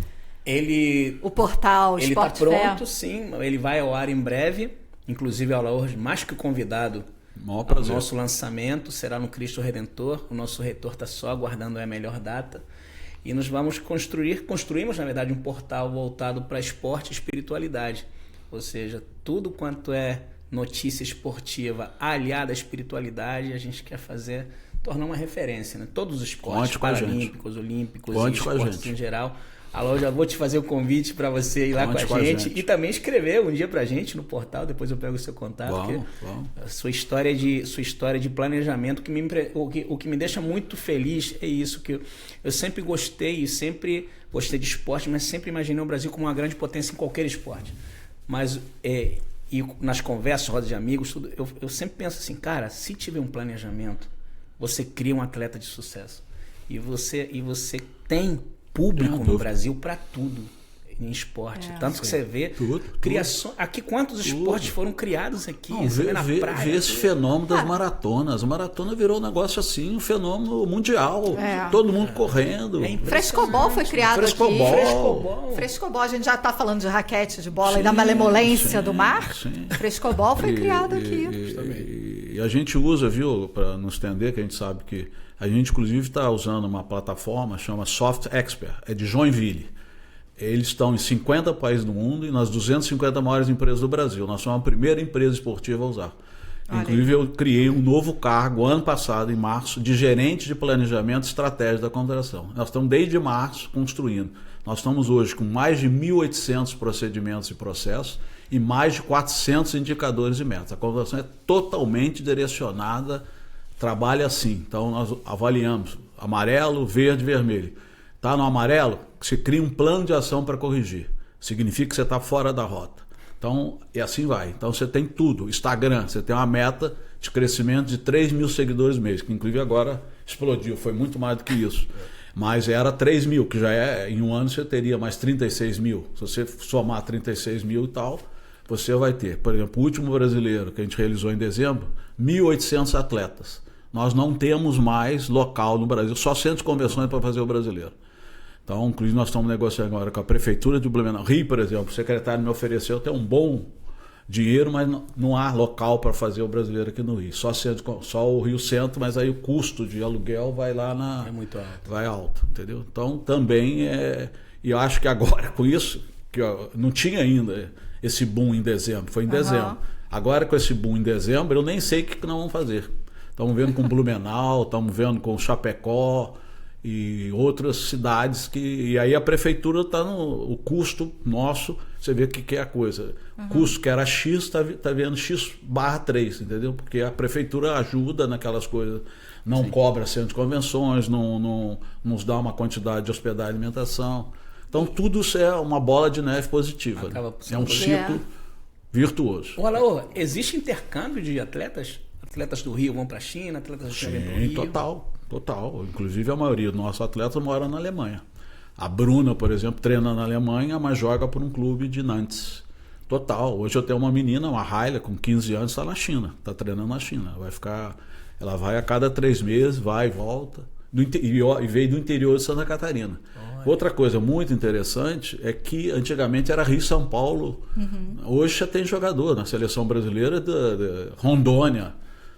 Speaker 2: O portal
Speaker 3: ele está
Speaker 2: Sport
Speaker 3: pronto, sim, ele vai ao ar em breve, inclusive a Laor, mais que convidado. O nosso lançamento será no Cristo Redentor. O nosso reitor está só aguardando a melhor data. E nós vamos construímos na verdade um portal voltado para esporte e espiritualidade. Ou seja, tudo quanto é notícia esportiva aliada à espiritualidade, a gente quer tornar uma referência, né? Todos os esportes, paralímpicos, olímpicos e esportes em geral. Alô, já vou te fazer o convite para você ir lá com a gente e também escrever um dia pra gente no portal, depois eu pego o seu contato.
Speaker 5: Vamos.
Speaker 3: A sua história de planejamento, o que me deixa muito feliz é isso, que eu sempre gostei de esporte, mas sempre imaginei o Brasil como uma grande potência em qualquer esporte. Mas e nas conversas, rodas de amigos, tudo, eu sempre penso assim, cara, se tiver um planejamento, você cria um atleta de sucesso. E você tem público no Brasil para tudo em esporte. Tanto que você vê criação. Aqui, quantos esportes foram criados aqui?
Speaker 5: Vê esse fenômeno das maratonas. A maratona virou um negócio assim, um fenômeno mundial. Todo mundo correndo.
Speaker 2: Frescobol foi criado aqui. Frescobol, a gente já está falando de raquete, de bola e da malemolência do mar. Frescobol foi criado aqui.
Speaker 5: E a gente usa, viu, para não estender, que a gente sabe que a gente inclusive está usando uma plataforma chama Soft Expert, é de Joinville. Eles estão em 50 países do mundo e nas 250 maiores empresas do Brasil. Nós somos a primeira empresa esportiva a usar. Inclusive eu criei um novo cargo ano passado, em março, de gerente de planejamento e estratégia da contratação. Nós estamos desde março construindo. Nós estamos hoje com mais de 1.800 procedimentos e processos e mais de 400 indicadores e metas. A contratação é totalmente direcionada, trabalha assim. Então nós avaliamos amarelo, verde, vermelho. Está no amarelo, você cria um plano de ação para corrigir. Significa que você está fora da rota. Então, e assim vai. Então você tem tudo. Instagram, você tem uma meta de crescimento de 3 mil seguidores mês, que inclusive agora explodiu, foi muito mais do que isso. Mas era 3 mil, que já em um ano você teria mais 36 mil. Se você somar 36 mil e tal, você vai ter. Por exemplo, o último brasileiro que a gente realizou em dezembro, 1.800 atletas. Nós não temos mais local no Brasil, só centros de convenções para fazer o brasileiro. Então, inclusive, nós estamos negociando agora com a Prefeitura de Blumenau. Rio, por exemplo, o secretário me ofereceu até um bom dinheiro, mas não há local para fazer o brasileiro aqui no Rio. Só o Rio Centro, mas aí o custo de aluguel vai lá
Speaker 3: é muito alto.
Speaker 5: Vai alto, entendeu? Então, também e eu acho que agora, com isso, que não tinha ainda esse boom em dezembro, foi em dezembro. Agora, com esse boom em dezembro, eu nem sei o que nós vamos fazer. Estamos vendo com Blumenau, estamos vendo com Chapecó e outras cidades e aí a prefeitura está o custo nosso, você vê o que é a coisa. O custo que era X, está vendo X/3, entendeu? Porque a prefeitura ajuda naquelas coisas, não cobra centro de convenções, não nos dá uma quantidade de hospedagem e alimentação. Então tudo isso é uma bola de neve positiva. É um ciclo virtuoso.
Speaker 3: Olá, existe intercâmbio de atletas? Atletas do Rio vão para a China, atletas da China vão para o Rio?
Speaker 5: Total. Inclusive a maioria dos nossos atletas mora na Alemanha. A Bruna, por exemplo, treina na Alemanha, mas joga por um clube de Nantes. Total. Hoje eu tenho uma menina, uma Raila, com 15 anos, está na China. Está treinando na China. Ela vai a cada 3 meses, vai e volta. E veio do interior de Santa Catarina. Outra coisa muito interessante é que antigamente era Rio e São Paulo. Hoje já tem jogador na seleção brasileira de Rondônia.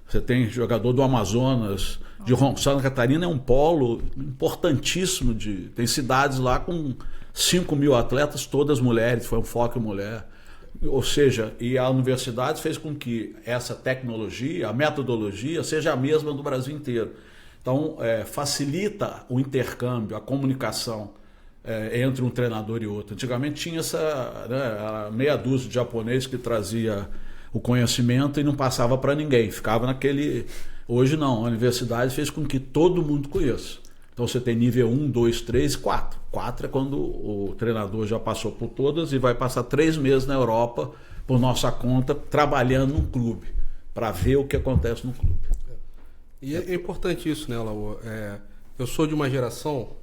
Speaker 5: Você tem jogador do Amazonas, de Santa Catarina é um polo importantíssimo. Tem cidades lá com 5 mil atletas, todas mulheres, foi um foco em mulher. Ou seja, e a universidade fez com que essa tecnologia, a metodologia, seja a mesma do Brasil inteiro. Então, facilita o intercâmbio, a comunicação entre um treinador e outro. Antigamente tinha essa meia dúzia de japoneses que trazia o conhecimento e não passava para ninguém, ficava naquele... Hoje não, a universidade fez com que todo mundo conheça. Então você tem nível 1, 2, 3, 4. 4 é quando o treinador já passou por todas e vai passar 3 meses na Europa por nossa conta, trabalhando num clube, para ver o que acontece no clube.
Speaker 4: E é importante isso, né, Laú? Eu sou de uma geração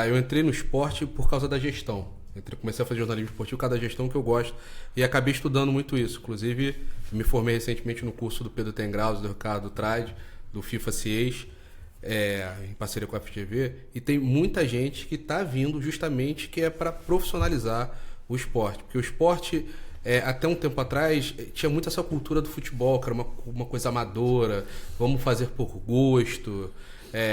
Speaker 4: eu entrei no esporte por causa da gestão. Comecei a fazer jornalismo esportivo por causa da gestão que eu gosto e acabei estudando muito isso. Inclusive, me formei recentemente no curso do Pedro Tengraus, do Ricardo Trade, do FIFA CIES, em parceria com a FGV, e tem muita gente que está vindo justamente que é para profissionalizar o esporte. Porque o esporte, até um tempo atrás, tinha muito essa cultura do futebol, que era uma coisa amadora, vamos fazer por gosto.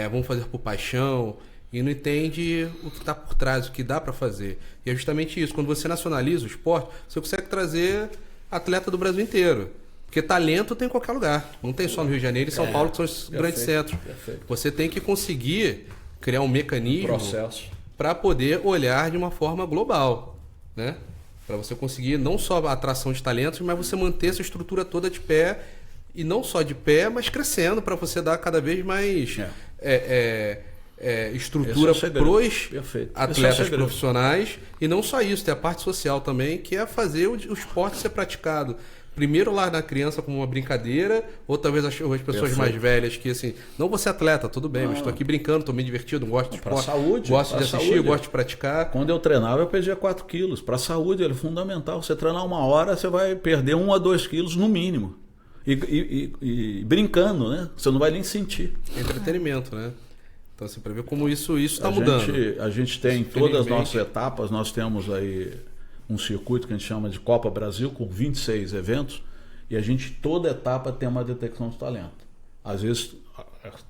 Speaker 4: vamos fazer por paixão, e não entende o que está por trás, o que dá para fazer. E é justamente isso, quando você nacionaliza o esporte, você consegue trazer atleta do Brasil inteiro. Porque talento tem em qualquer lugar. Não tem só no Rio de Janeiro e São Paulo, que são os grandes centros.
Speaker 5: Perfeito.
Speaker 4: Você tem que conseguir criar um mecanismo
Speaker 5: Processo.
Speaker 4: para poder olhar de uma forma global, né? Para você conseguir não só a atração de talentos, mas você manter essa estrutura toda de pé, e não só de pé, mas crescendo, para você dar cada vez mais estrutura
Speaker 5: Esse é o
Speaker 4: para os
Speaker 5: segredo. Perfeito. Esse é o
Speaker 4: atletas
Speaker 5: segredo.
Speaker 4: profissionais. E não só isso, tem a parte social também, que é fazer o esporte ser praticado primeiro lá na criança como uma brincadeira, ou talvez as pessoas
Speaker 5: Perfeito.
Speaker 4: mais velhas que assim, não vou ser atleta, tudo bem, mas estou aqui brincando, estou me divertindo, gosto de
Speaker 5: Pra
Speaker 4: esporte,
Speaker 5: saúde,
Speaker 4: gosto
Speaker 5: pra
Speaker 4: de assistir,
Speaker 5: saúde.
Speaker 4: gosto de praticar.
Speaker 5: Quando eu treinava, eu perdia 4 quilos. Para a saúde, ele é fundamental. Você treinar 1 hora, você vai perder 1 a 2 quilos no mínimo. E brincando, né? Você não vai nem sentir.
Speaker 4: Entretenimento, né? Então, assim, para ver como isso está mudando.
Speaker 5: A gente tem em todas as
Speaker 4: Infelizmente.
Speaker 5: nossas etapas, nós temos aí um circuito que a gente chama de Copa Brasil, com 26 eventos, e a gente, toda etapa, tem uma detecção de talento. Às vezes,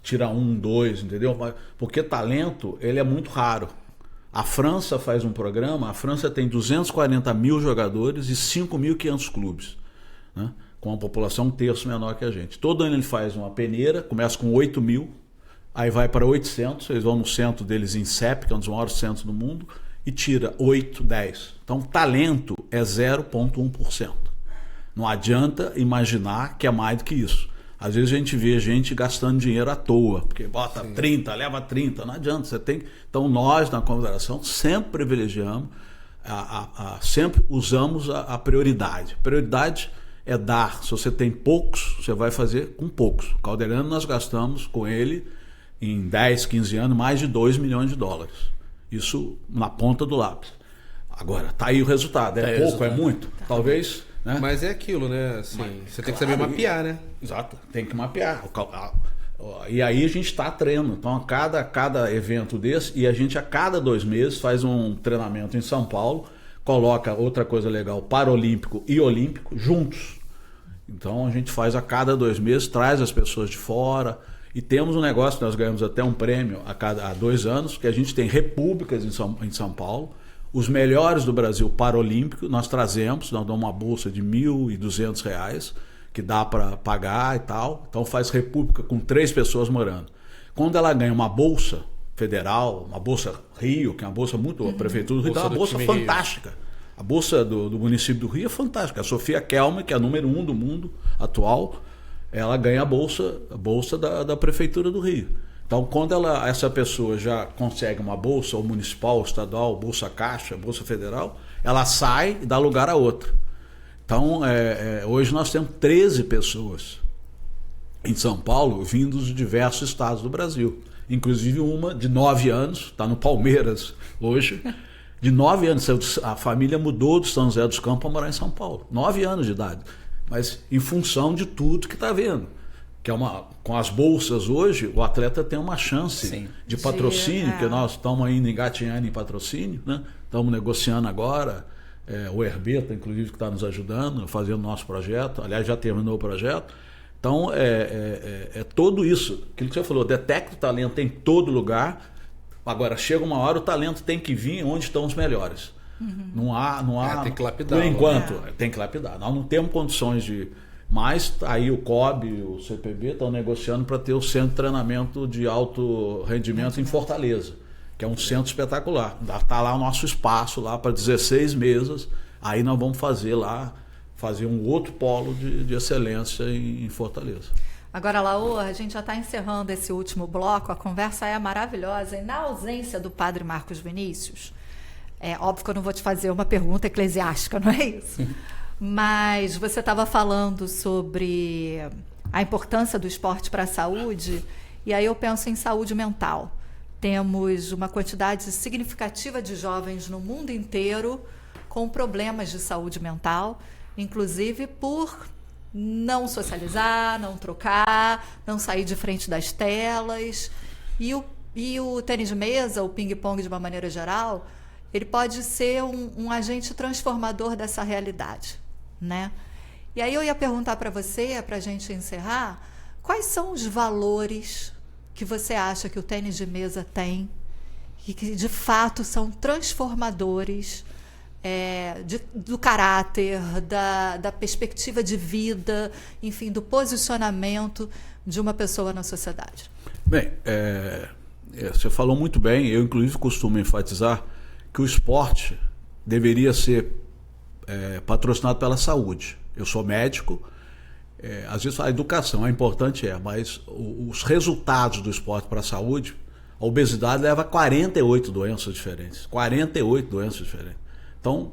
Speaker 5: tira 1, 2, entendeu? Porque talento, ele é muito raro. A França faz um programa, a França tem 240 mil jogadores e 5.500 clubes, né? Com uma população 1/3 menor que a gente. Todo ano ele faz uma peneira, começa com 8 mil, aí vai para 800, eles vão no centro deles em CEP, que é um dos maiores centros do mundo, e tira 8, 10. Então, talento é 0,1%. Não adianta imaginar que é mais do que isso. Às vezes a gente vê gente gastando dinheiro à toa, porque bota 30, leva 30, não adianta. Você tem... Então, nós, na Confederação, sempre privilegiamos, sempre usamos a prioridade. Prioridade é dar. Se você tem poucos, você vai fazer com poucos. O Calderano, nós gastamos com ele, em 10, 15 anos, mais de 2 milhões de dólares. Isso na ponta do lápis. Agora, tá aí o resultado. É pouco, é muito? Talvez, né?
Speaker 4: Mas é aquilo, né? Assim, você tem que saber mapear, né?
Speaker 5: Exato, tem que mapear. E aí a gente está treinando. Então, a cada evento desse, e a gente a cada 2 meses faz um treinamento em São Paulo, coloca outra coisa legal, paralímpico e olímpico, juntos. Então, a gente faz a cada 2 meses, traz as pessoas de fora. E temos um negócio, nós ganhamos até um prêmio há 2 anos, que a gente tem repúblicas em São Paulo. Os melhores do Brasil paralímpico, nós trazemos, nós damos uma bolsa de R$ 1.200, que dá para pagar e tal. Então faz república com 3 pessoas morando. Quando ela ganha uma bolsa federal, uma bolsa Rio, que é uma bolsa muito... A Prefeitura do Rio dá uma bolsa fantástica. A bolsa do município do Rio é fantástica. A Sofia Kelman, que é a número 1 do mundo atual, ela ganha a bolsa da Prefeitura do Rio. Então, quando essa pessoa já consegue uma bolsa, ou municipal, ou estadual, bolsa caixa, bolsa federal, ela sai e dá lugar a outra. Então, hoje nós temos 13 pessoas em São Paulo, vindos de diversos estados do Brasil. Inclusive uma de 9 anos, está no Palmeiras hoje, de 9 anos. A família mudou do São José dos Campos para morar em São Paulo. 9 anos de idade. Mas em função de tudo que está vendo. Que com as bolsas hoje, o atleta tem uma chance de patrocínio, que nós estamos ainda engatinhando em patrocínio, né? Estamos negociando agora, o Herbeta, inclusive, que está nos ajudando, fazendo nosso projeto, aliás, já terminou o projeto. Então, é tudo isso, aquilo que você falou, detecta o talento em todo lugar, agora, chega uma hora, o talento tem que vir onde estão os melhores. Não há
Speaker 4: tem que lapidar.
Speaker 5: por enquanto, tem que lapidar. Nós não temos condições de... Mas aí o COB e o CPB estão negociando para ter o centro de treinamento de alto rendimento em Fortaleza, que é um centro espetacular. Está lá o nosso espaço lá para 16 mesas. Aí nós vamos fazer um outro polo de excelência em Fortaleza.
Speaker 2: Agora, Laô, a gente já está encerrando esse último bloco. A conversa é maravilhosa. E na ausência do padre Marcos Vinícius, é óbvio que eu não vou te fazer uma pergunta eclesiástica, não é isso? Mas você estava falando sobre a importância do esporte para a saúde, e aí eu penso em saúde mental. Temos uma quantidade significativa de jovens no mundo inteiro com problemas de saúde mental, inclusive por não socializar, não trocar, não sair de frente das telas. E o tênis de mesa, o ping-pong de uma maneira geral, ele pode ser um agente transformador dessa realidade, né? E aí eu ia perguntar para você, para a gente encerrar, quais são os valores que você acha que o tênis de mesa tem e que de fato são transformadores do caráter, da perspectiva de vida, enfim, do posicionamento de uma pessoa na sociedade?
Speaker 5: Bem, você falou muito bem, eu inclusive costumo enfatizar que o esporte deveria ser patrocinado pela saúde. Eu sou médico, às vezes a educação é importante, mas os resultados do esporte para a saúde, a obesidade leva a 48 doenças diferentes. 48 doenças diferentes. Então,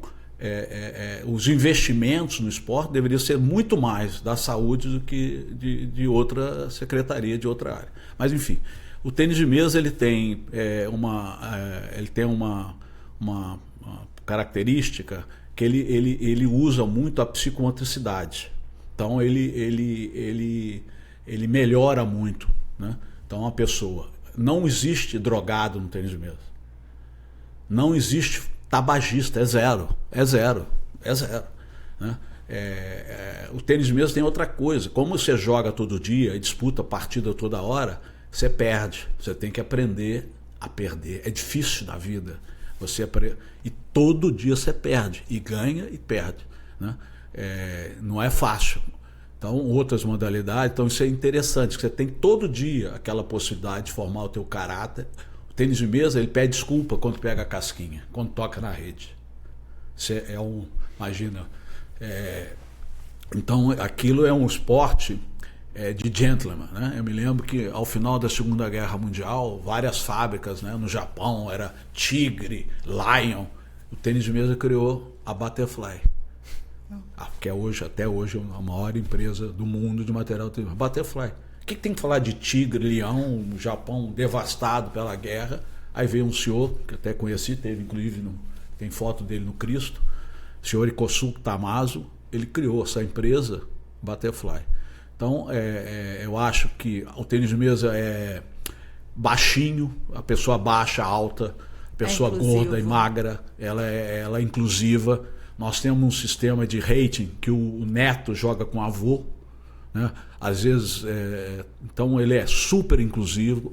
Speaker 5: os investimentos no esporte deveriam ser muito mais da saúde do que de outra secretaria, de outra área. Mas, enfim, o tênis de mesa ele tem uma característica que ele usa muito a psicomotricidade. Então ele melhora muito, né? Então a pessoa, não existe drogado no tênis de mesa, não existe tabagista, é zero, né? O tênis de mesa tem outra coisa, como você joga todo dia e disputa a partida toda hora, você perde, você tem que aprender a perder, é difícil na vida, e todo dia você perde, e ganha e perde, né? Não é fácil. Então, outras modalidades, então isso é interessante, que você tem todo dia aquela possibilidade de formar o teu caráter. O tênis de mesa, ele pede desculpa quando pega a casquinha, quando toca na rede. Você imagina. Então, aquilo é um esporte de gentleman, né? Eu me lembro que ao final da Segunda Guerra Mundial, várias fábricas, né, no Japão, era Tigre, Lion. O tênis de mesa criou a Butterfly, que é até hoje a maior empresa do mundo de material de Butterfly. O que tem que falar de tigre, leão, o Japão devastado pela guerra? Aí veio um senhor, que até conheci, tem foto dele no Cristo, o senhor Ikosuke Tamazu, ele criou essa empresa Butterfly. Então, eu acho que o tênis de mesa é baixinho, a pessoa baixa, alta, a pessoa gorda e magra, ela é inclusiva. Nós temos um sistema de rating que o neto joga com o avô, né? Às vezes, então ele é super inclusivo.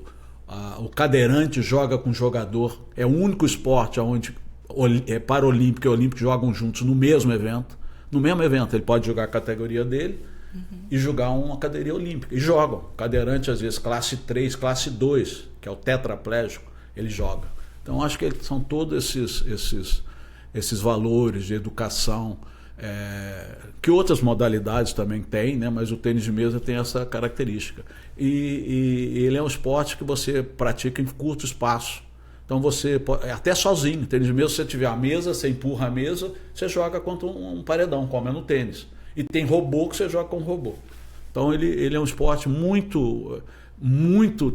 Speaker 5: O cadeirante joga com o jogador. É o único esporte onde paralímpico e olímpico jogam juntos no mesmo evento. No mesmo evento, ele pode jogar a categoria dele e jogar uma categoria olímpica. E jogam. Cadeirante, às vezes, classe 3, classe 2, que é o tetraplégico, ele joga. Então, acho que são todos esses valores de educação, que outras modalidades também têm, né? Mas o tênis de mesa tem essa característica. E ele é um esporte que você pratica em curto espaço. Então você pode, até sozinho, tênis de mesa, se você tiver a mesa, você empurra a mesa, você joga contra um paredão, como é no tênis. E tem robô que você joga com robô. Então ele é um esporte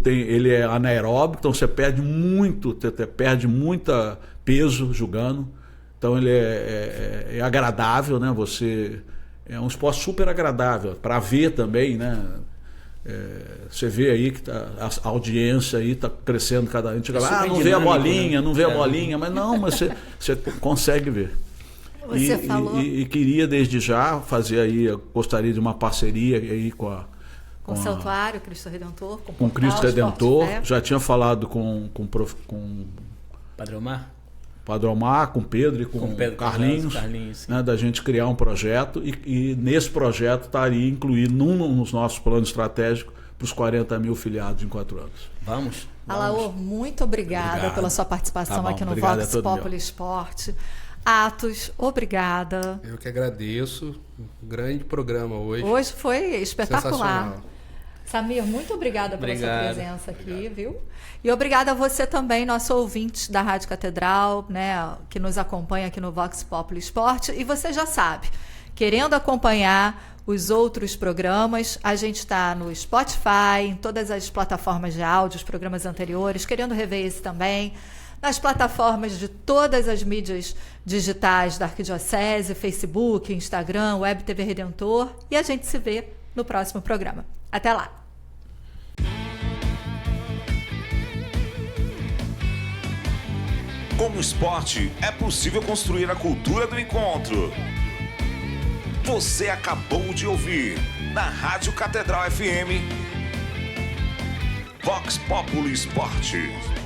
Speaker 5: ele é anaeróbico, então você perde muito peso jogando. Então ele é agradável, né? É um esporte super agradável para ver também, né? Você vê aí que a audiência aí está crescendo cada vez. Não vê a bolinha, né? Não vê a bolinha, mas você consegue ver.
Speaker 2: Você falou.
Speaker 5: E queria desde já fazer aí, eu gostaria de uma parceria aí com
Speaker 2: o Santuário Cristo Redentor,
Speaker 5: com Cristo Redentor. Já tinha falado com Padre Omar, com Pedro e com Carlinhos, né, da gente criar um projeto e nesse projeto estaria incluído nos nossos planos estratégicos para os 40 mil filiados em 4 anos.
Speaker 3: Vamos.
Speaker 2: Alaor, muito obrigada pela sua participação aqui no Vox Populi Esporte. Atos, obrigada.
Speaker 4: Eu que agradeço. Um grande programa hoje.
Speaker 2: Hoje foi espetacular. Samir, muito obrigada pela sua presença aqui, viu? E obrigada a você também, nosso ouvinte da Rádio Catedral, né, que nos acompanha aqui no Vox Populi Esporte. E você já sabe, querendo acompanhar os outros programas, a gente está no Spotify, em todas as plataformas de áudio, os programas anteriores, querendo rever esse também, nas plataformas de todas as mídias digitais da Arquidiocese, Facebook, Instagram, Web TV Redentor, e a gente se vê no próximo programa. Até lá!
Speaker 1: Com o esporte, é possível construir a cultura do encontro. Você acabou de ouvir, na Rádio Catedral FM, Vox Populi Esporte.